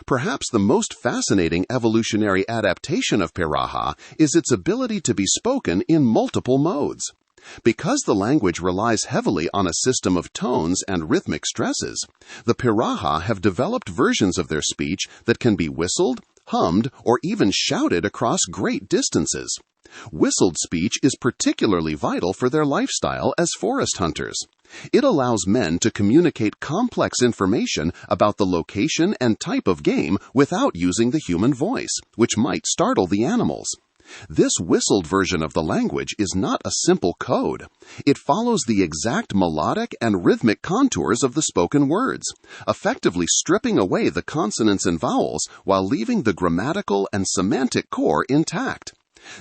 Perhaps the most fascinating evolutionary adaptation of Pirahã is its ability to be spoken in multiple modes. Because the language relies heavily on a system of tones and rhythmic stresses, the Pirahã have developed versions of their speech that can be whistled, hummed, or even shouted across great distances. Whistled speech is particularly vital for their lifestyle as forest hunters. It allows men to communicate complex information about the location and type of game without using the human voice, which might startle the animals. This whistled version of the language is not a simple code. It follows the exact melodic and rhythmic contours of the spoken words, effectively stripping away the consonants and vowels while leaving the grammatical and semantic core intact.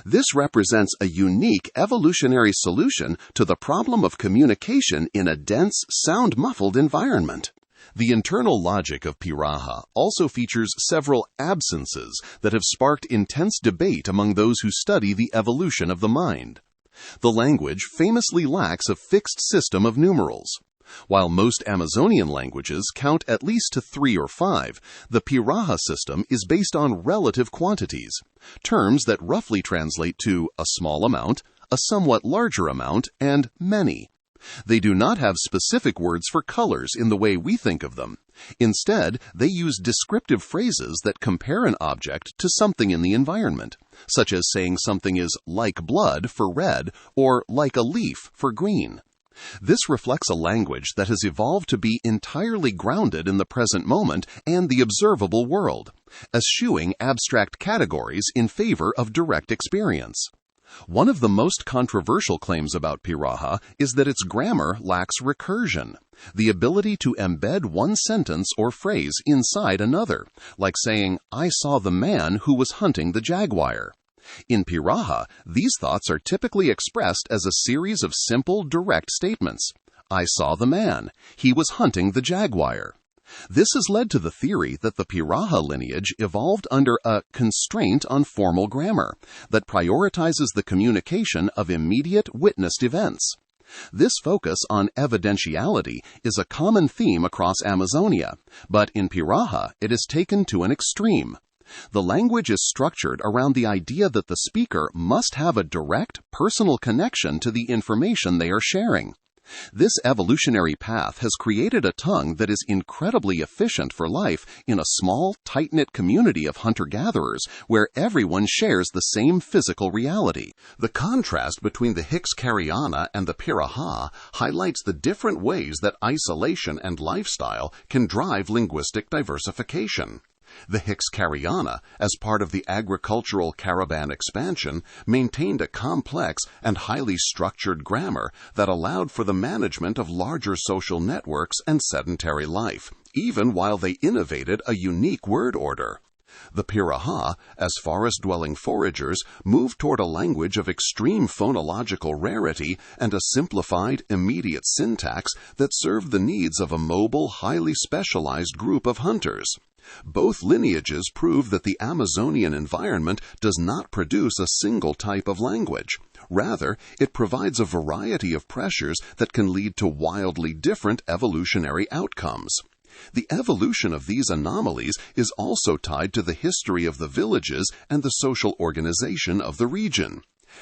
This represents a unique evolutionary solution to the problem of communication in a dense, sound-muffled environment. The internal logic of Pirahã also features several absences that have sparked intense debate among those who study the evolution of the mind. The language famously lacks a fixed system of numerals. While most Amazonian languages count at least to 3 or 5, the Pirahã system is based on relative quantities, terms that roughly translate to a small amount, a somewhat larger amount, and many. They do not have specific words for colors in the way we think of them. Instead, they use descriptive phrases that compare an object to something in the environment, such as saying something is like blood for red or like a leaf for green. This reflects a language that has evolved to be entirely grounded in the present moment and the observable world, eschewing abstract categories in favor of direct experience. One of the most controversial claims about Pirahã is that its grammar lacks recursion, the ability to embed one sentence or phrase inside another, like saying, "I saw the man who was hunting the jaguar." In Pirahã, these thoughts are typically expressed as a series of simple, direct statements. "I saw the man. He was hunting the jaguar." This has led to the theory that the Pirahã lineage evolved under a constraint on formal grammar that prioritizes the communication of immediate witnessed events. This focus on evidentiality is a common theme across Amazonia, but in Pirahã it is taken to an extreme. The language is structured around the idea that the speaker must have a direct, personal connection to the information they are sharing. This evolutionary path has created a tongue that is incredibly efficient for life in a small, tight-knit community of hunter-gatherers where everyone shares the same physical reality. The contrast between the Hixkaryana and the Pirahã highlights the different ways that isolation and lifestyle can drive linguistic diversification. The Hixkaryana, as part of the agricultural caravan expansion, maintained a complex and highly structured grammar that allowed for the management of larger social networks and sedentary life, even while they innovated a unique word order. The Pirahã, as forest-dwelling foragers, moved toward a language of extreme phonological rarity and a simplified, immediate syntax that served the needs of a mobile, highly specialized group of hunters. Both lineages prove that the Amazonian environment does not produce a single type of language. Rather, it provides a variety of pressures that can lead to wildly different evolutionary outcomes. The evolution of these anomalies is also tied to the history of the villages and the social organization of the region.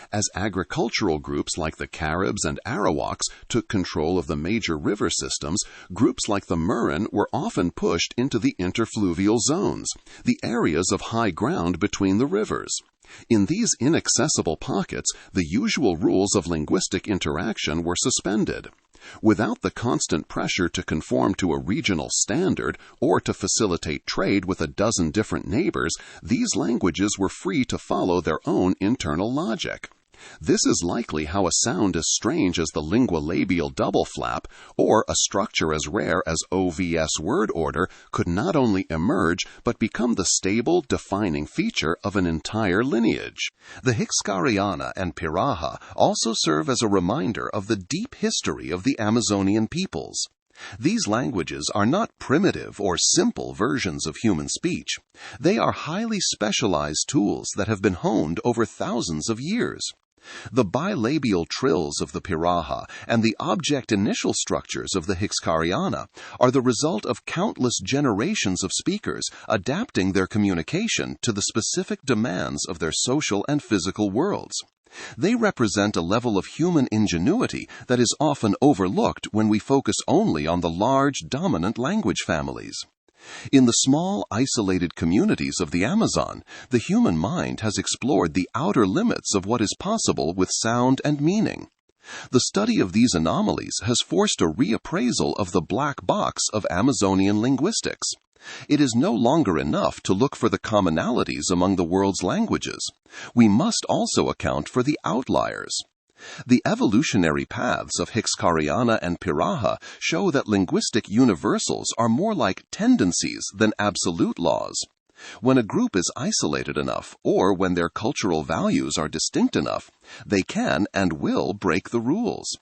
As agricultural groups like the Caribs and Arawaks took control of the major river systems, groups like the Maipuran were often pushed into the interfluvial zones, the areas of high ground between the rivers. In these inaccessible pockets, the usual rules of linguistic interaction were suspended. Without the constant pressure to conform to a regional standard or to facilitate trade with a dozen different neighbors, these languages were free to follow their own internal logic. This is likely how a sound as strange as the lingua-labial double flap or a structure as rare as OVS word order could not only emerge but become the stable, defining feature of an entire lineage. The Hixkaryana and Pirahã also serve as a reminder of the deep history of the Amazonian peoples. These languages are not primitive or simple versions of human speech. They are highly specialized tools that have been honed over thousands of years. The bilabial trills of the Pirahã and the object initial structures of the Hixkaryana are the result of countless generations of speakers adapting their communication to the specific demands of their social and physical worlds. They represent a level of human ingenuity that is often overlooked when we focus only on the large, dominant language families. In the small, isolated communities of the Amazon, the human mind has explored the outer limits of what is possible with sound and meaning. The study of these anomalies has forced a reappraisal of the black box of Amazonian linguistics. It is no longer enough to look for the commonalities among the world's languages. We must also account for the outliers. The evolutionary paths of Hixkaryana and Pirahã show that linguistic universals are more like tendencies than absolute laws. When a group is isolated enough, or when their cultural values are distinct enough, they can and will break the rules.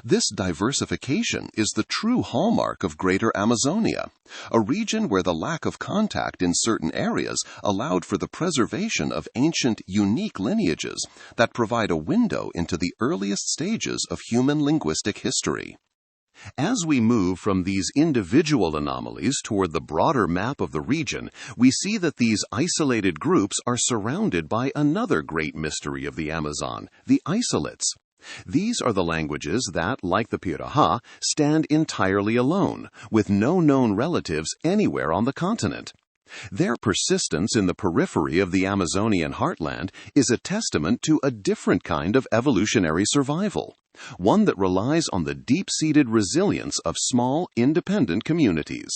This diversification is the true hallmark of Greater Amazonia, a region where the lack of contact in certain areas allowed for the preservation of ancient, unique lineages that provide a window into the earliest stages of human linguistic history. As we move from these individual anomalies toward the broader map of the region, we see that these isolated groups are surrounded by another great mystery of the Amazon, the isolates. These are the languages that, like the Pirahã, stand entirely alone, with no known relatives anywhere on the continent. Their persistence in the periphery of the Amazonian heartland is a testament to a different kind of evolutionary survival, one that relies on the deep-seated resilience of small, independent communities.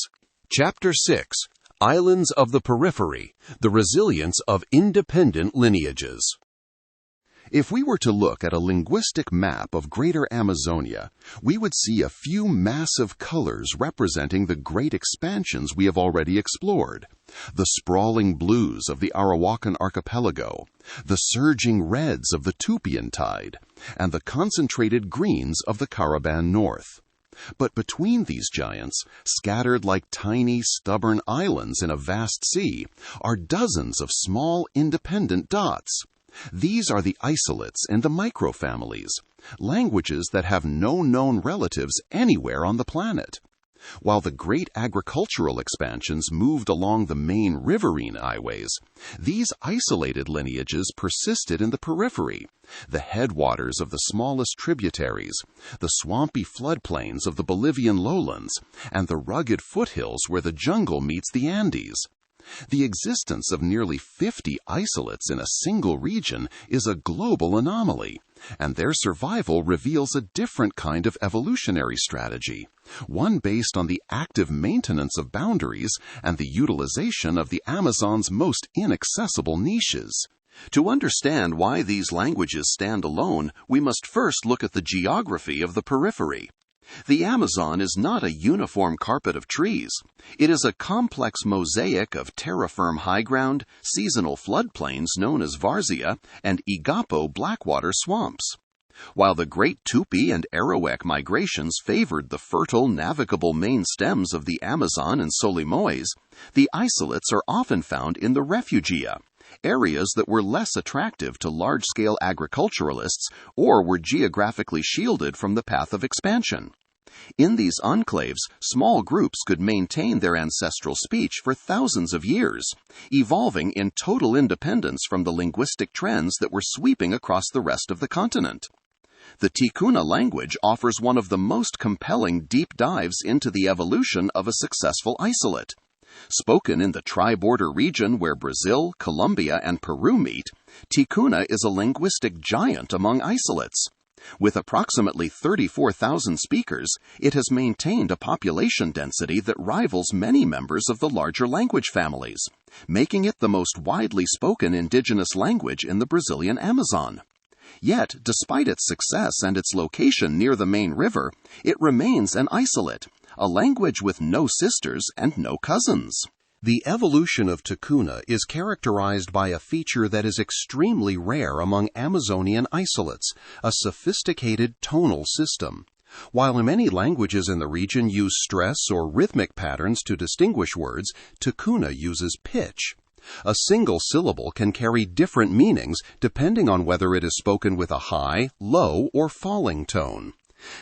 Chapter 6: Islands of the Periphery: The Resilience of Independent Lineages. If we were to look at a linguistic map of Greater Amazonia, we would see a few massive colors representing the great expansions we have already explored. The sprawling blues of the Arawakan archipelago, the surging reds of the Tupian tide, and the concentrated greens of the Caravan North. But between these giants, scattered like tiny, stubborn islands in a vast sea, are dozens of small, independent dots. These are the isolates and the microfamilies, languages that have no known relatives anywhere on the planet. While the great agricultural expansions moved along the main riverine highways, these isolated lineages persisted in the periphery, the headwaters of the smallest tributaries, the swampy floodplains of the Bolivian lowlands, and the rugged foothills where the jungle meets the Andes. The existence of nearly 50 isolates in a single region is a global anomaly, and their survival reveals a different kind of evolutionary strategy, one based on the active maintenance of boundaries and the utilization of the Amazon's most inaccessible niches. To understand why these languages stand alone, we must first look at the geography of the periphery. The Amazon is not a uniform carpet of trees. It is a complex mosaic of terra firma high ground, seasonal floodplains known as varzea, and Igapo blackwater swamps. While the great Tupi and Arawak migrations favored the fertile, navigable main stems of the Amazon and Solimoes, the isolates are often found in the refugia, areas that were less attractive to large-scale agriculturalists or were geographically shielded from the path of expansion. In these enclaves, small groups could maintain their ancestral speech for thousands of years, evolving in total independence from the linguistic trends that were sweeping across the rest of the continent. The Ticuna language offers one of the most compelling deep dives into the evolution of a successful isolate. Spoken in the tri-border region where Brazil, Colombia, and Peru meet, Ticuna is a linguistic giant among isolates. With approximately 34,000 speakers, it has maintained a population density that rivals many members of the larger language families, making it the most widely spoken indigenous language in the Brazilian Amazon. Yet, despite its success and its location near the main river, it remains an isolate, a language with no sisters and no cousins. The evolution of Ticuna is characterized by a feature that is extremely rare among Amazonian isolates, a sophisticated tonal system. While many languages in the region use stress or rhythmic patterns to distinguish words, Ticuna uses pitch. A single syllable can carry different meanings depending on whether it is spoken with a high, low, or falling tone.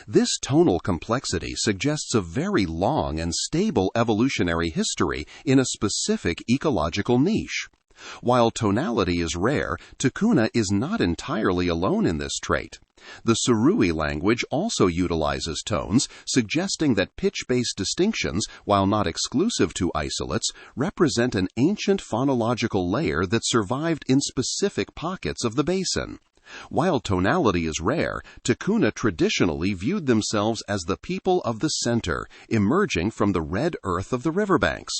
This tonal complexity suggests a very long and stable evolutionary history in a specific ecological niche. While tonality is rare, Ticuna is not entirely alone in this trait. The Surui language also utilizes tones, suggesting that pitch-based distinctions, while not exclusive to isolates, represent an ancient phonological layer that survived in specific pockets of the basin. While tonality is rare, Ticuna traditionally viewed themselves as the people of the center, emerging from the red earth of the riverbanks.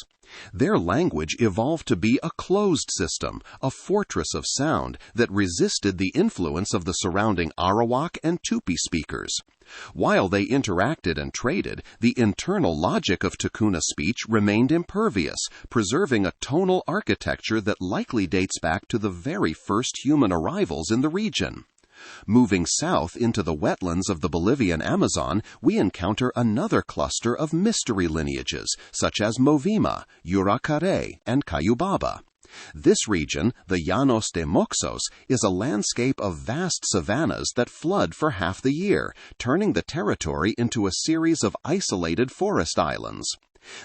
Their language evolved to be a closed system, a fortress of sound that resisted the influence of the surrounding Arawak and Tupi speakers. While they interacted and traded, the internal logic of Ticuna speech remained impervious, preserving a tonal architecture that likely dates back to the very first human arrivals in the region. Moving south into the wetlands of the Bolivian Amazon, we encounter another cluster of mystery lineages, such as Movima, Yuracare, and Cayubaba. This region, the Llanos de Moxos, is a landscape of vast savannas that flood for half the year, turning the territory into a series of isolated forest islands.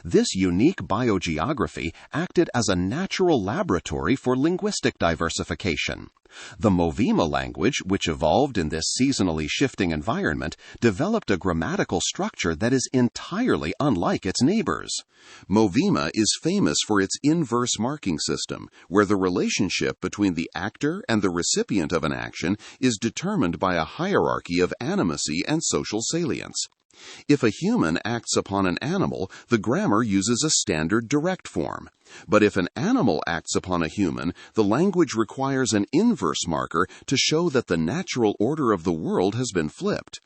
This unique biogeography acted as a natural laboratory for linguistic diversification. The Movima language, which evolved in this seasonally shifting environment, developed a grammatical structure that is entirely unlike its neighbors. Movima is famous for its inverse marking system, where the relationship between the actor and the recipient of an action is determined by a hierarchy of animacy and social salience. If a human acts upon an animal, the grammar uses a standard direct form. But if an animal acts upon a human, the language requires an inverse marker to show that the natural order of the world has been flipped.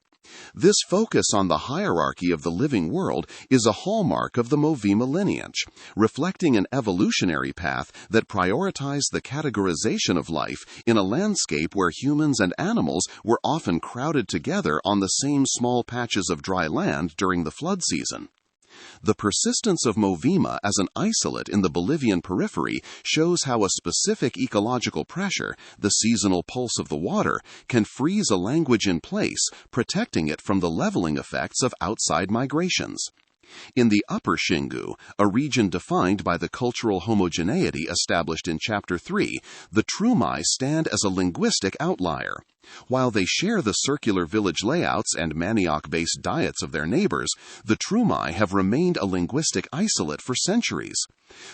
This focus on the hierarchy of the living world is a hallmark of the Movima lineage, reflecting an evolutionary path that prioritized the categorization of life in a landscape where humans and animals were often crowded together on the same small patches of dry land during the flood season. The persistence of Movima as an isolate in the Bolivian periphery shows how a specific ecological pressure, the seasonal pulse of the water, can freeze a language in place, protecting it from the leveling effects of outside migrations. In the Upper Xingu, a region defined by the cultural homogeneity established in Chapter 3, the Trumai stand as a linguistic outlier. While they share the circular village layouts and manioc-based diets of their neighbors, the Trumai have remained a linguistic isolate for centuries.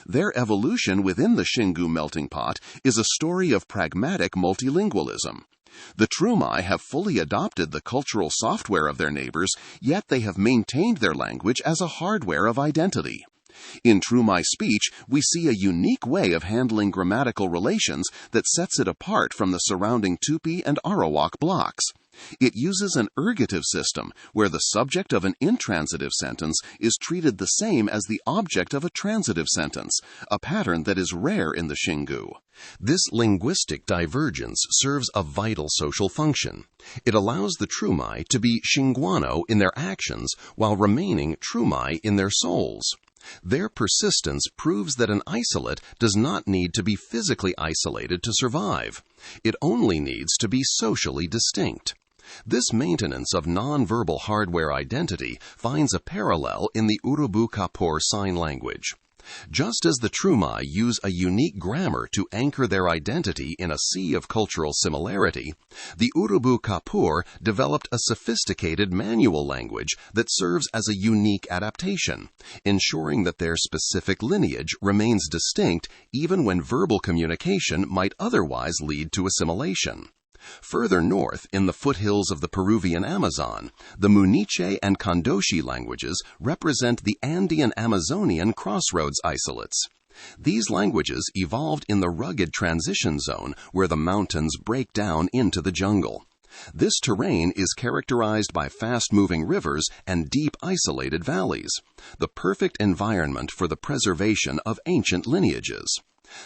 Their evolution within the Xingu melting pot is a story of pragmatic multilingualism. The Trumai have fully adopted the cultural software of their neighbors, yet they have maintained their language as a hardware of identity. In Trumai speech, we see a unique way of handling grammatical relations that sets it apart from the surrounding Tupi and Arawak blocks. It uses an ergative system, where the subject of an intransitive sentence is treated the same as the object of a transitive sentence, a pattern that is rare in the Xingu. This linguistic divergence serves a vital social function. It allows the Trumai to be Xinguano in their actions while remaining Trumai in their souls. Their persistence proves that an isolate does not need to be physically isolated to survive. It only needs to be socially distinct. This maintenance of nonverbal hardware identity finds a parallel in the Urubu-Kapur Sign Language. Just as the Trumai use a unique grammar to anchor their identity in a sea of cultural similarity, the Urubu-Kapur developed a sophisticated manual language that serves as a unique adaptation, ensuring that their specific lineage remains distinct even when verbal communication might otherwise lead to assimilation. Further north, in the foothills of the Peruvian Amazon, the Muniche and Condoshi languages represent the Andean-Amazonian crossroads isolates. These languages evolved in the rugged transition zone where the mountains break down into the jungle. This terrain is characterized by fast-moving rivers and deep isolated valleys, the perfect environment for the preservation of ancient lineages.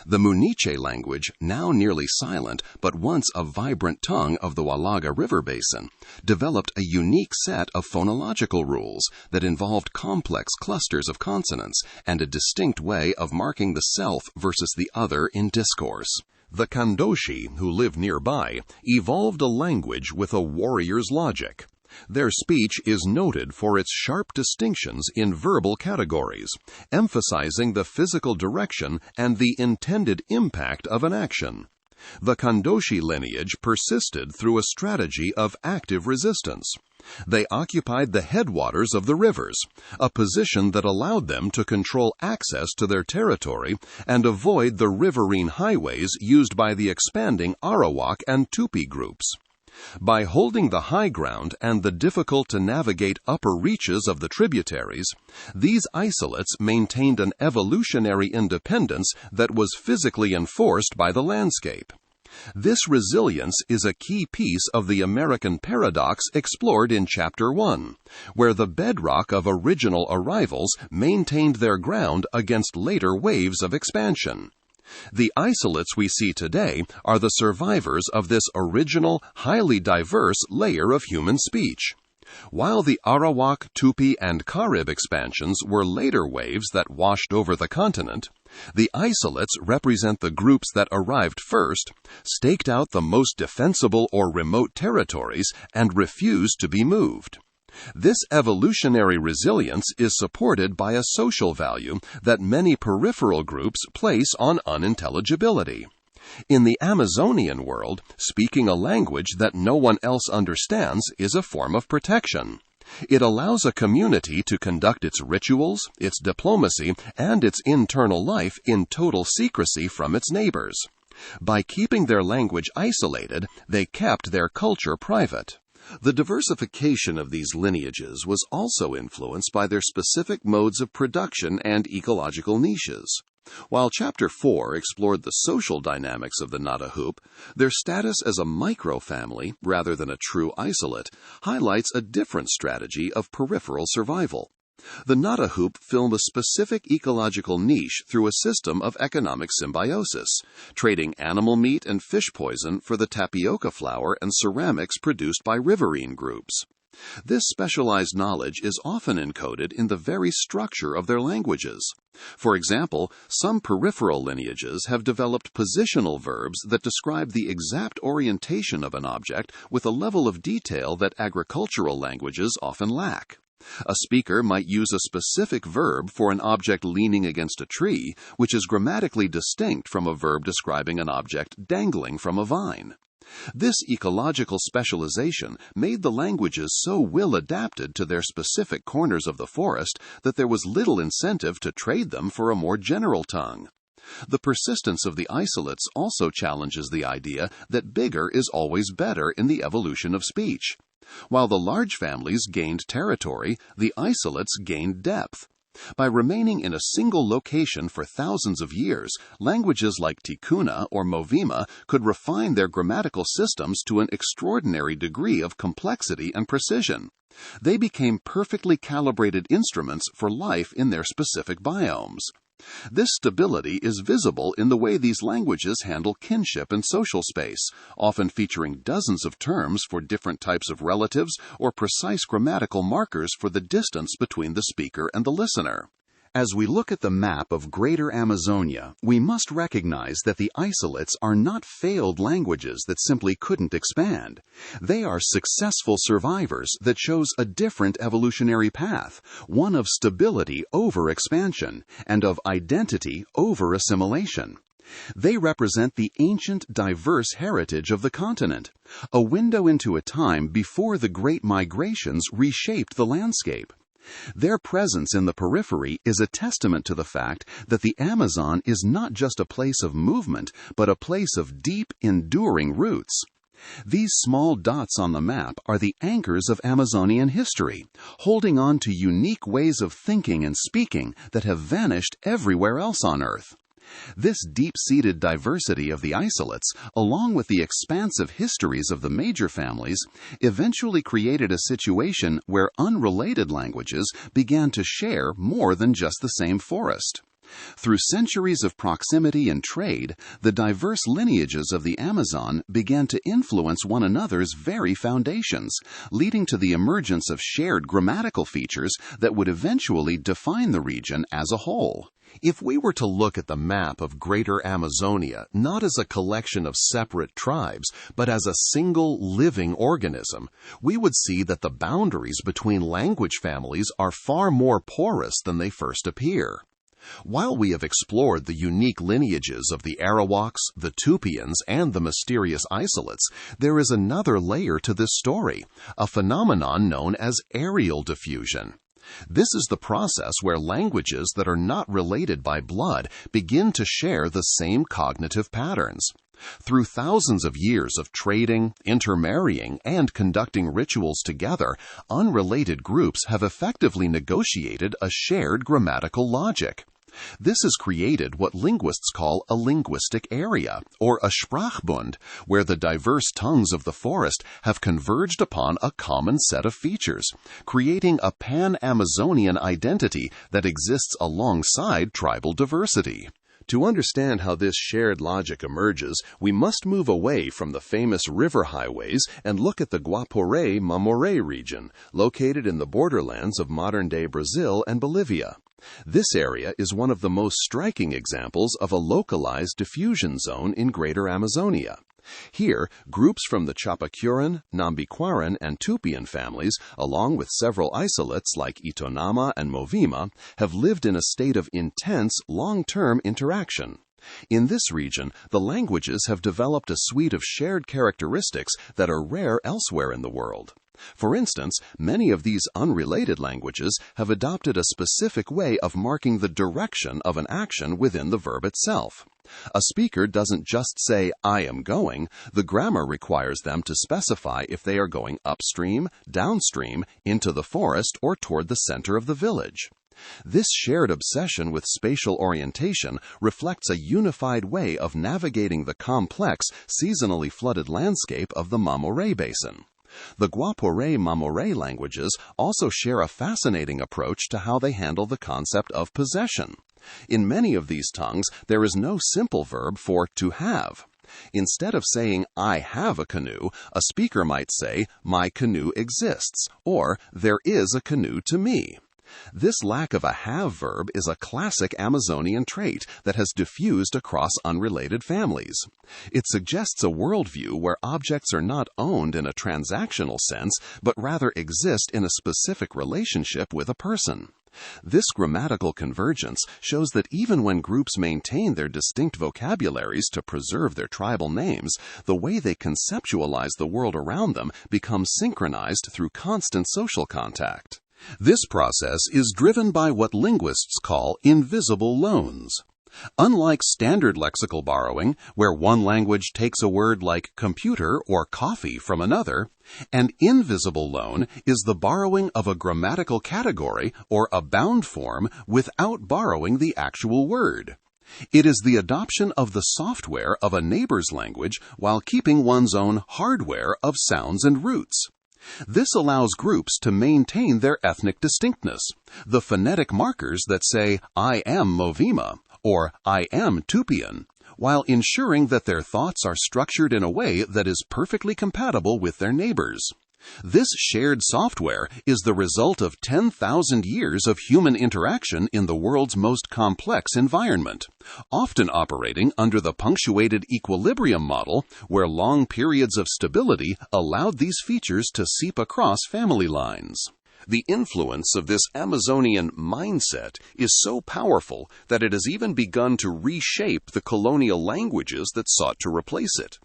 The Muniche language, now nearly silent but once a vibrant tongue of the Walaga River basin, developed a unique set of phonological rules that involved complex clusters of consonants and a distinct way of marking the self versus the other in discourse. The Kandoshi, who live nearby, evolved a language with a warrior's logic. Their speech is noted for its sharp distinctions in verbal categories, emphasizing the physical direction and the intended impact of an action. The Kandoshi lineage persisted through a strategy of active resistance. They occupied the headwaters of the rivers, a position that allowed them to control access to their territory and avoid the riverine highways used by the expanding Arawak and Tupi groups. By holding the high ground and the difficult-to-navigate upper reaches of the tributaries, these isolates maintained an evolutionary independence that was physically enforced by the landscape. This resilience is a key piece of the American paradox explored in Chapter 1, where the bedrock of original arrivals maintained their ground against later waves of expansion. The isolates we see today are the survivors of this original, highly diverse layer of human speech. While the Arawak, Tupi, and Carib expansions were later waves that washed over the continent, the isolates represent the groups that arrived first, staked out the most defensible or remote territories, and refused to be moved. This evolutionary resilience is supported by a social value that many peripheral groups place on unintelligibility. In the Amazonian world, speaking a language that no one else understands is a form of protection. It allows a community to conduct its rituals, its diplomacy, and its internal life in total secrecy from its neighbors. By keeping their language isolated, they kept their culture private. The diversification of these lineages was also influenced by their specific modes of production and ecological niches. While Chapter 4 explored the social dynamics of the Nadahup, their status as a microfamily, rather than a true isolate, highlights a different strategy of peripheral survival. The Nadahup filled a specific ecological niche through a system of economic symbiosis, trading animal meat and fish poison for the tapioca flour and ceramics produced by riverine groups. This specialized knowledge is often encoded in the very structure of their languages. For example, some peripheral lineages have developed positional verbs that describe the exact orientation of an object with a level of detail that agricultural languages often lack. A speaker might use a specific verb for an object leaning against a tree, which is grammatically distinct from a verb describing an object dangling from a vine. This ecological specialization made the languages so well adapted to their specific corners of the forest that there was little incentive to trade them for a more general tongue. The persistence of the isolates also challenges the idea that bigger is always better in the evolution of speech. While the large families gained territory, the isolates gained depth. By remaining in a single location for thousands of years, languages like Ticuna or Movima could refine their grammatical systems to an extraordinary degree of complexity and precision. They became perfectly calibrated instruments for life in their specific biomes. This stability is visible in the way these languages handle kinship and social space, often featuring dozens of terms for different types of relatives or precise grammatical markers for the distance between the speaker and the listener. As we look at the map of Greater Amazonia, we must recognize that the isolates are not failed languages that simply couldn't expand. They are successful survivors that chose a different evolutionary path, one of stability over expansion and of identity over assimilation. They represent the ancient, diverse heritage of the continent, a window into a time before the great migrations reshaped the landscape. Their presence in the periphery is a testament to the fact that the Amazon is not just a place of movement, but a place of deep, enduring roots. These small dots on the map are the anchors of Amazonian history, holding on to unique ways of thinking and speaking that have vanished everywhere else on Earth. This deep-seated diversity of the isolates, along with the expansive histories of the major families, eventually created a situation where unrelated languages began to share more than just the same forest. Through centuries of proximity and trade, the diverse lineages of the Amazon began to influence one another's very foundations, leading to the emergence of shared grammatical features that would eventually define the region as a whole. If we were to look at the map of Greater Amazonia not as a collection of separate tribes, but as a single living organism, we would see that the boundaries between language families are far more porous than they first appear. While we have explored the unique lineages of the Arawaks, the Tupians, and the mysterious isolates, there is another layer to this story, a phenomenon known as areal diffusion. This is the process where languages that are not related by blood begin to share the same cognitive patterns. Through thousands of years of trading, intermarrying, and conducting rituals together, unrelated groups have effectively negotiated a shared grammatical logic. This has created what linguists call a linguistic area, or a Sprachbund, where the diverse tongues of the forest have converged upon a common set of features, creating a pan-Amazonian identity that exists alongside tribal diversity. To understand how this shared logic emerges, we must move away from the famous river highways and look at the Guaporé-Mamoré region, located in the borderlands of modern-day Brazil and Bolivia. This area is one of the most striking examples of a localized diffusion zone in Greater Amazonia. Here, groups from the Chapacuran, Nambiquaran, and Tupian families, along with several isolates like Itonama and Movima, have lived in a state of intense, long-term interaction. In this region, the languages have developed a suite of shared characteristics that are rare elsewhere in the world. For instance, many of these unrelated languages have adopted a specific way of marking the direction of an action within the verb itself. A speaker doesn't just say, "I am going," the grammar requires them to specify if they are going upstream, downstream, into the forest, or toward the center of the village. This shared obsession with spatial orientation reflects a unified way of navigating the complex, seasonally flooded landscape of the Mamoré Basin. The Guaporé-Mamoré languages also share a fascinating approach to how they handle the concept of possession. In many of these tongues, there is no simple verb for to have. Instead of saying, "I have a canoe," a speaker might say, "My canoe exists," or "There is a canoe to me." This lack of a have verb is a classic Amazonian trait that has diffused across unrelated families. It suggests a worldview where objects are not owned in a transactional sense, but rather exist in a specific relationship with a person. This grammatical convergence shows that even when groups maintain their distinct vocabularies to preserve their tribal names, the way they conceptualize the world around them becomes synchronized through constant social contact. This process is driven by what linguists call invisible loans. Unlike standard lexical borrowing, where one language takes a word like computer or coffee from another, an invisible loan is the borrowing of a grammatical category or a bound form without borrowing the actual word. It is the adoption of the software of a neighbor's language while keeping one's own hardware of sounds and roots. This allows groups to maintain their ethnic distinctness, the phonetic markers that say, "I am Movima," or "I am Tupian," while ensuring that their thoughts are structured in a way that is perfectly compatible with their neighbors. This shared software is the result of 10,000 years of human interaction in the world's most complex environment, often operating under the punctuated equilibrium model, where long periods of stability allowed these features to seep across family lines. The influence of this Amazonian mindset is so powerful that it has even begun to reshape the colonial languages that sought to replace it.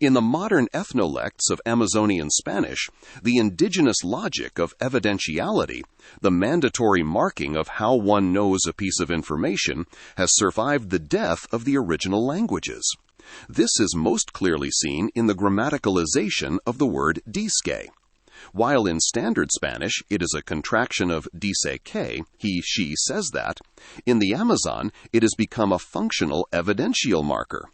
In the modern ethnolects of Amazonian Spanish, the indigenous logic of evidentiality, the mandatory marking of how one knows a piece of information, has survived the death of the original languages. This is most clearly seen in the grammaticalization of the word disque. While in Standard Spanish it is a contraction of dice que, he, she says that, in the Amazon it has become a functional evidential marker.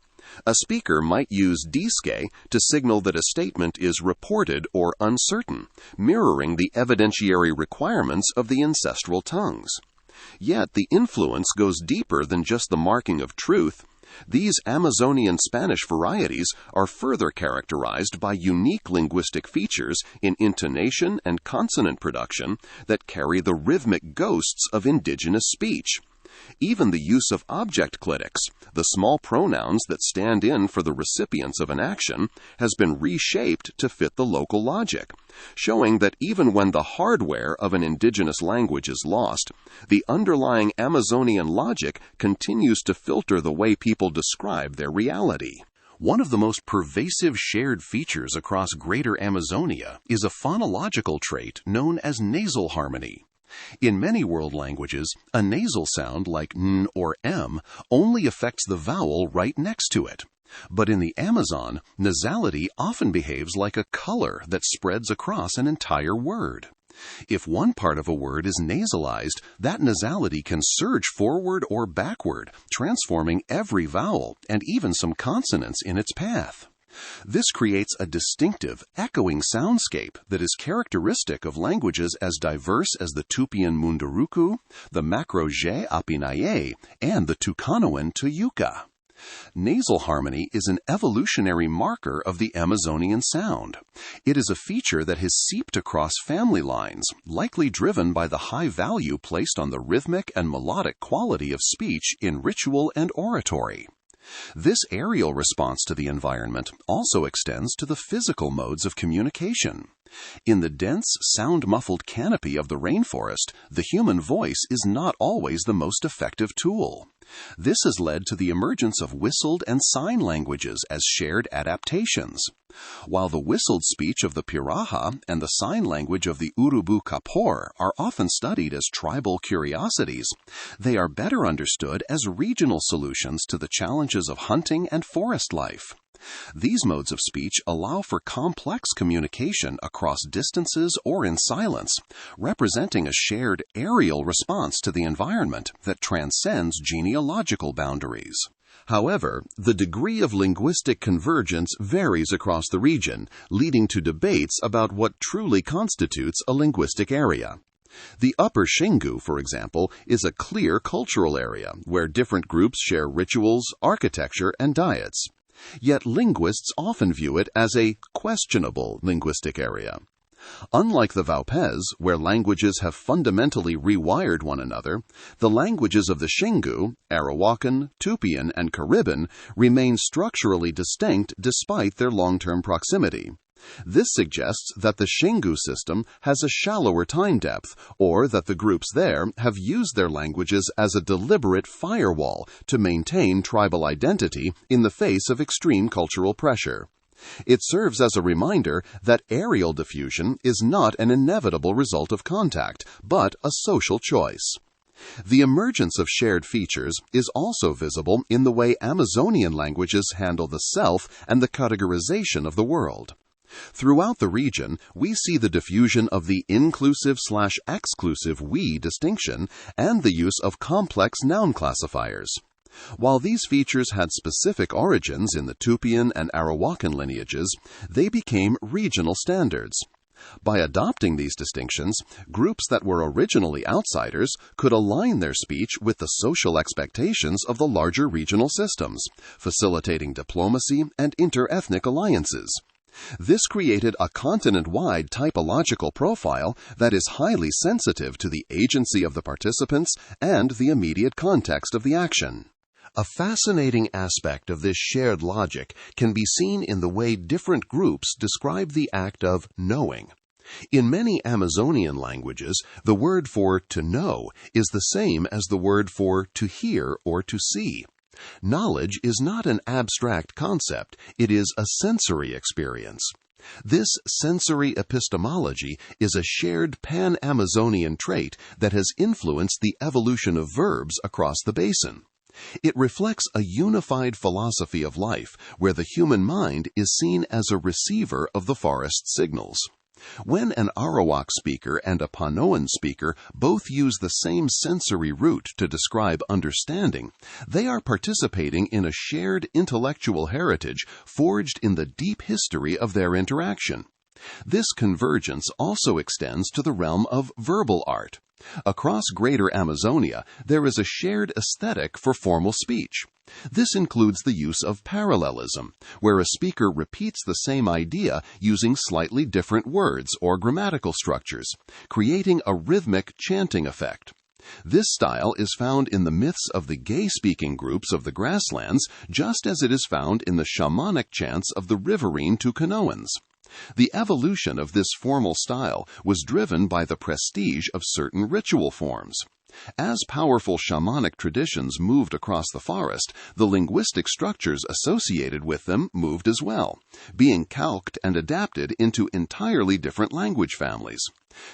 A speaker might use disque to signal that a statement is reported or uncertain, mirroring the evidentiary requirements of the ancestral tongues. Yet the influence goes deeper than just the marking of truth. These Amazonian Spanish varieties are further characterized by unique linguistic features in intonation and consonant production that carry the rhythmic ghosts of indigenous speech. Even the use of object clitics, the small pronouns that stand in for the recipients of an action, has been reshaped to fit the local logic, showing that even when the hardware of an indigenous language is lost, the underlying Amazonian logic continues to filter the way people describe their reality. One of the most pervasive shared features across Greater Amazonia is a phonological trait known as nasal harmony. In many world languages, a nasal sound like n or m only affects the vowel right next to it. But in the Amazon, nasality often behaves like a color that spreads across an entire word. If one part of a word is nasalized, that nasality can surge forward or backward, transforming every vowel and even some consonants in its path. This creates a distinctive, echoing soundscape that is characteristic of languages as diverse as the Tupian Munduruku, the Macro-Je Apinaye, and the Tucanoan Tuyuca. Nasal harmony is an evolutionary marker of the Amazonian sound. It is a feature that has seeped across family lines, likely driven by the high value placed on the rhythmic and melodic quality of speech in ritual and oratory. This aerial response to the environment also extends to the physical modes of communication. In the dense, sound-muffled canopy of the rainforest, the human voice is not always the most effective tool. This has led to the emergence of whistled and sign languages as shared adaptations. While the whistled speech of the Pirahã and the sign language of the Urubu Kapor are often studied as tribal curiosities, they are better understood as regional solutions to the challenges of hunting and forest life. These modes of speech allow for complex communication across distances or in silence, representing a shared aerial response to the environment that transcends genealogical boundaries. However, the degree of linguistic convergence varies across the region, leading to debates about what truly constitutes a linguistic area. The Upper Xingu, for example, is a clear cultural area where different groups share rituals, architecture, and diets. Yet linguists often view it as a questionable linguistic area. Unlike the Vaupés, where languages have fundamentally rewired one another, the languages of the Xingu, Arawakan, Tupian, and Caribbean remain structurally distinct despite their long-term proximity. This suggests that the Xingu system has a shallower time depth, or that the groups there have used their languages as a deliberate firewall to maintain tribal identity in the face of extreme cultural pressure. It serves as a reminder that aerial diffusion is not an inevitable result of contact, but a social choice. The emergence of shared features is also visible in the way Amazonian languages handle the self and the categorization of the world. Throughout the region, we see the diffusion of the inclusive/exclusive we distinction and the use of complex noun classifiers. While these features had specific origins in the Tupian and Arawakan lineages, they became regional standards. By adopting these distinctions, groups that were originally outsiders could align their speech with the social expectations of the larger regional systems, facilitating diplomacy and inter-ethnic alliances. This created a continent-wide typological profile that is highly sensitive to the agency of the participants and the immediate context of the action. A fascinating aspect of this shared logic can be seen in the way different groups describe the act of knowing. In many Amazonian languages, the word for to know is the same as the word for to hear or to see. Knowledge is not an abstract concept, it is a sensory experience. This sensory epistemology is a shared pan-Amazonian trait that has influenced the evolution of verbs across the basin. It reflects a unified philosophy of life where the human mind is seen as a receiver of the forest's signals. When an Arawak speaker and a Panoan speaker both use the same sensory root to describe understanding, they are participating in a shared intellectual heritage forged in the deep history of their interaction. This convergence also extends to the realm of verbal art. Across Greater Amazonia, there is a shared aesthetic for formal speech. This includes the use of parallelism, where a speaker repeats the same idea using slightly different words or grammatical structures, creating a rhythmic chanting effect. This style is found in the myths of the gay-speaking groups of the grasslands, just as it is found in the shamanic chants of the riverine Tucanoans. The evolution of this formal style was driven by the prestige of certain ritual forms. As powerful shamanic traditions moved across the forest, the linguistic structures associated with them moved as well, being calqued and adapted into entirely different language families.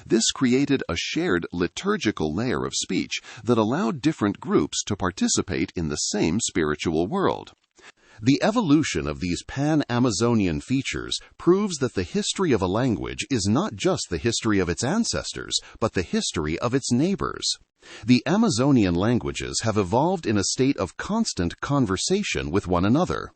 This created a shared liturgical layer of speech that allowed different groups to participate in the same spiritual world. The evolution of these pan-Amazonian features proves that the history of a language is not just the history of its ancestors, but the history of its neighbors. The Amazonian languages have evolved in a state of constant conversation with one another.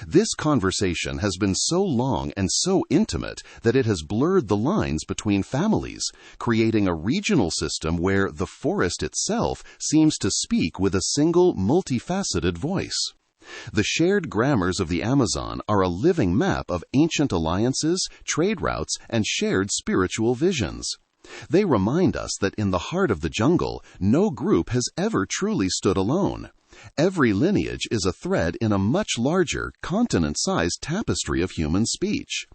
This conversation has been so long and so intimate that it has blurred the lines between families, creating a regional system where the forest itself seems to speak with a single, multifaceted voice. The shared grammars of the Amazon are a living map of ancient alliances, trade routes, and shared spiritual visions. They remind us that in the heart of the jungle, no group has ever truly stood alone. Every lineage is a thread in a much larger, continent-sized tapestry of human speech.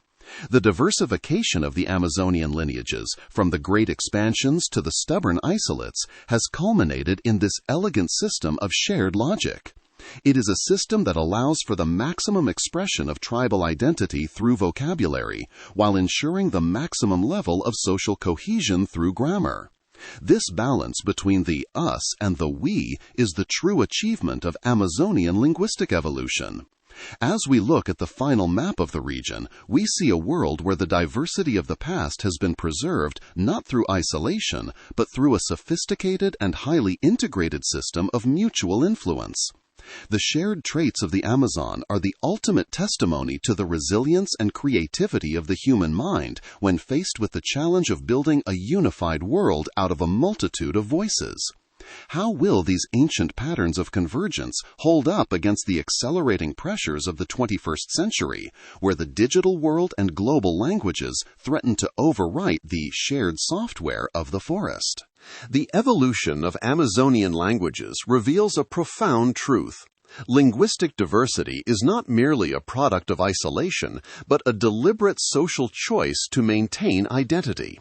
The diversification of the Amazonian lineages, from the great expansions to the stubborn isolates, has culminated in this elegant system of shared logic. It is a system that allows for the maximum expression of tribal identity through vocabulary, while ensuring the maximum level of social cohesion through grammar. This balance between the us and the we is the true achievement of Amazonian linguistic evolution. As we look at the final map of the region, we see a world where the diversity of the past has been preserved not through isolation, but through a sophisticated and highly integrated system of mutual influence. The shared traits of the Amazon are the ultimate testimony to the resilience and creativity of the human mind when faced with the challenge of building a unified world out of a multitude of voices. How will these ancient patterns of convergence hold up against the accelerating pressures of the 21st century, where the digital world and global languages threaten to overwrite the shared software of the forest? The evolution of Amazonian languages reveals a profound truth. Linguistic diversity is not merely a product of isolation, but a deliberate social choice to maintain identity.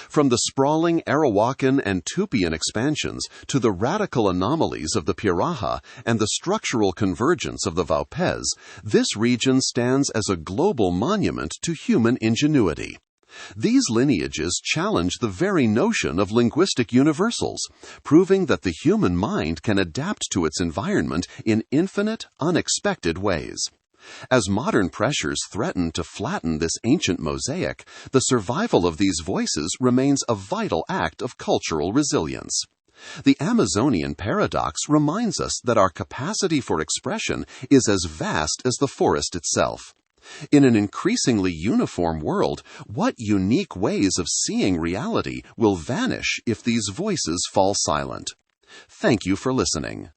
From the sprawling Arawakan and Tupian expansions to the radical anomalies of the Pirahã and the structural convergence of the Vaupés, this region stands as a global monument to human ingenuity. These lineages challenge the very notion of linguistic universals, proving that the human mind can adapt to its environment in infinite, unexpected ways. As modern pressures threaten to flatten this ancient mosaic, the survival of these voices remains a vital act of cultural resilience. The Amazonian paradox reminds us that our capacity for expression is as vast as the forest itself. In an increasingly uniform world, what unique ways of seeing reality will vanish if these voices fall silent? Thank you for listening.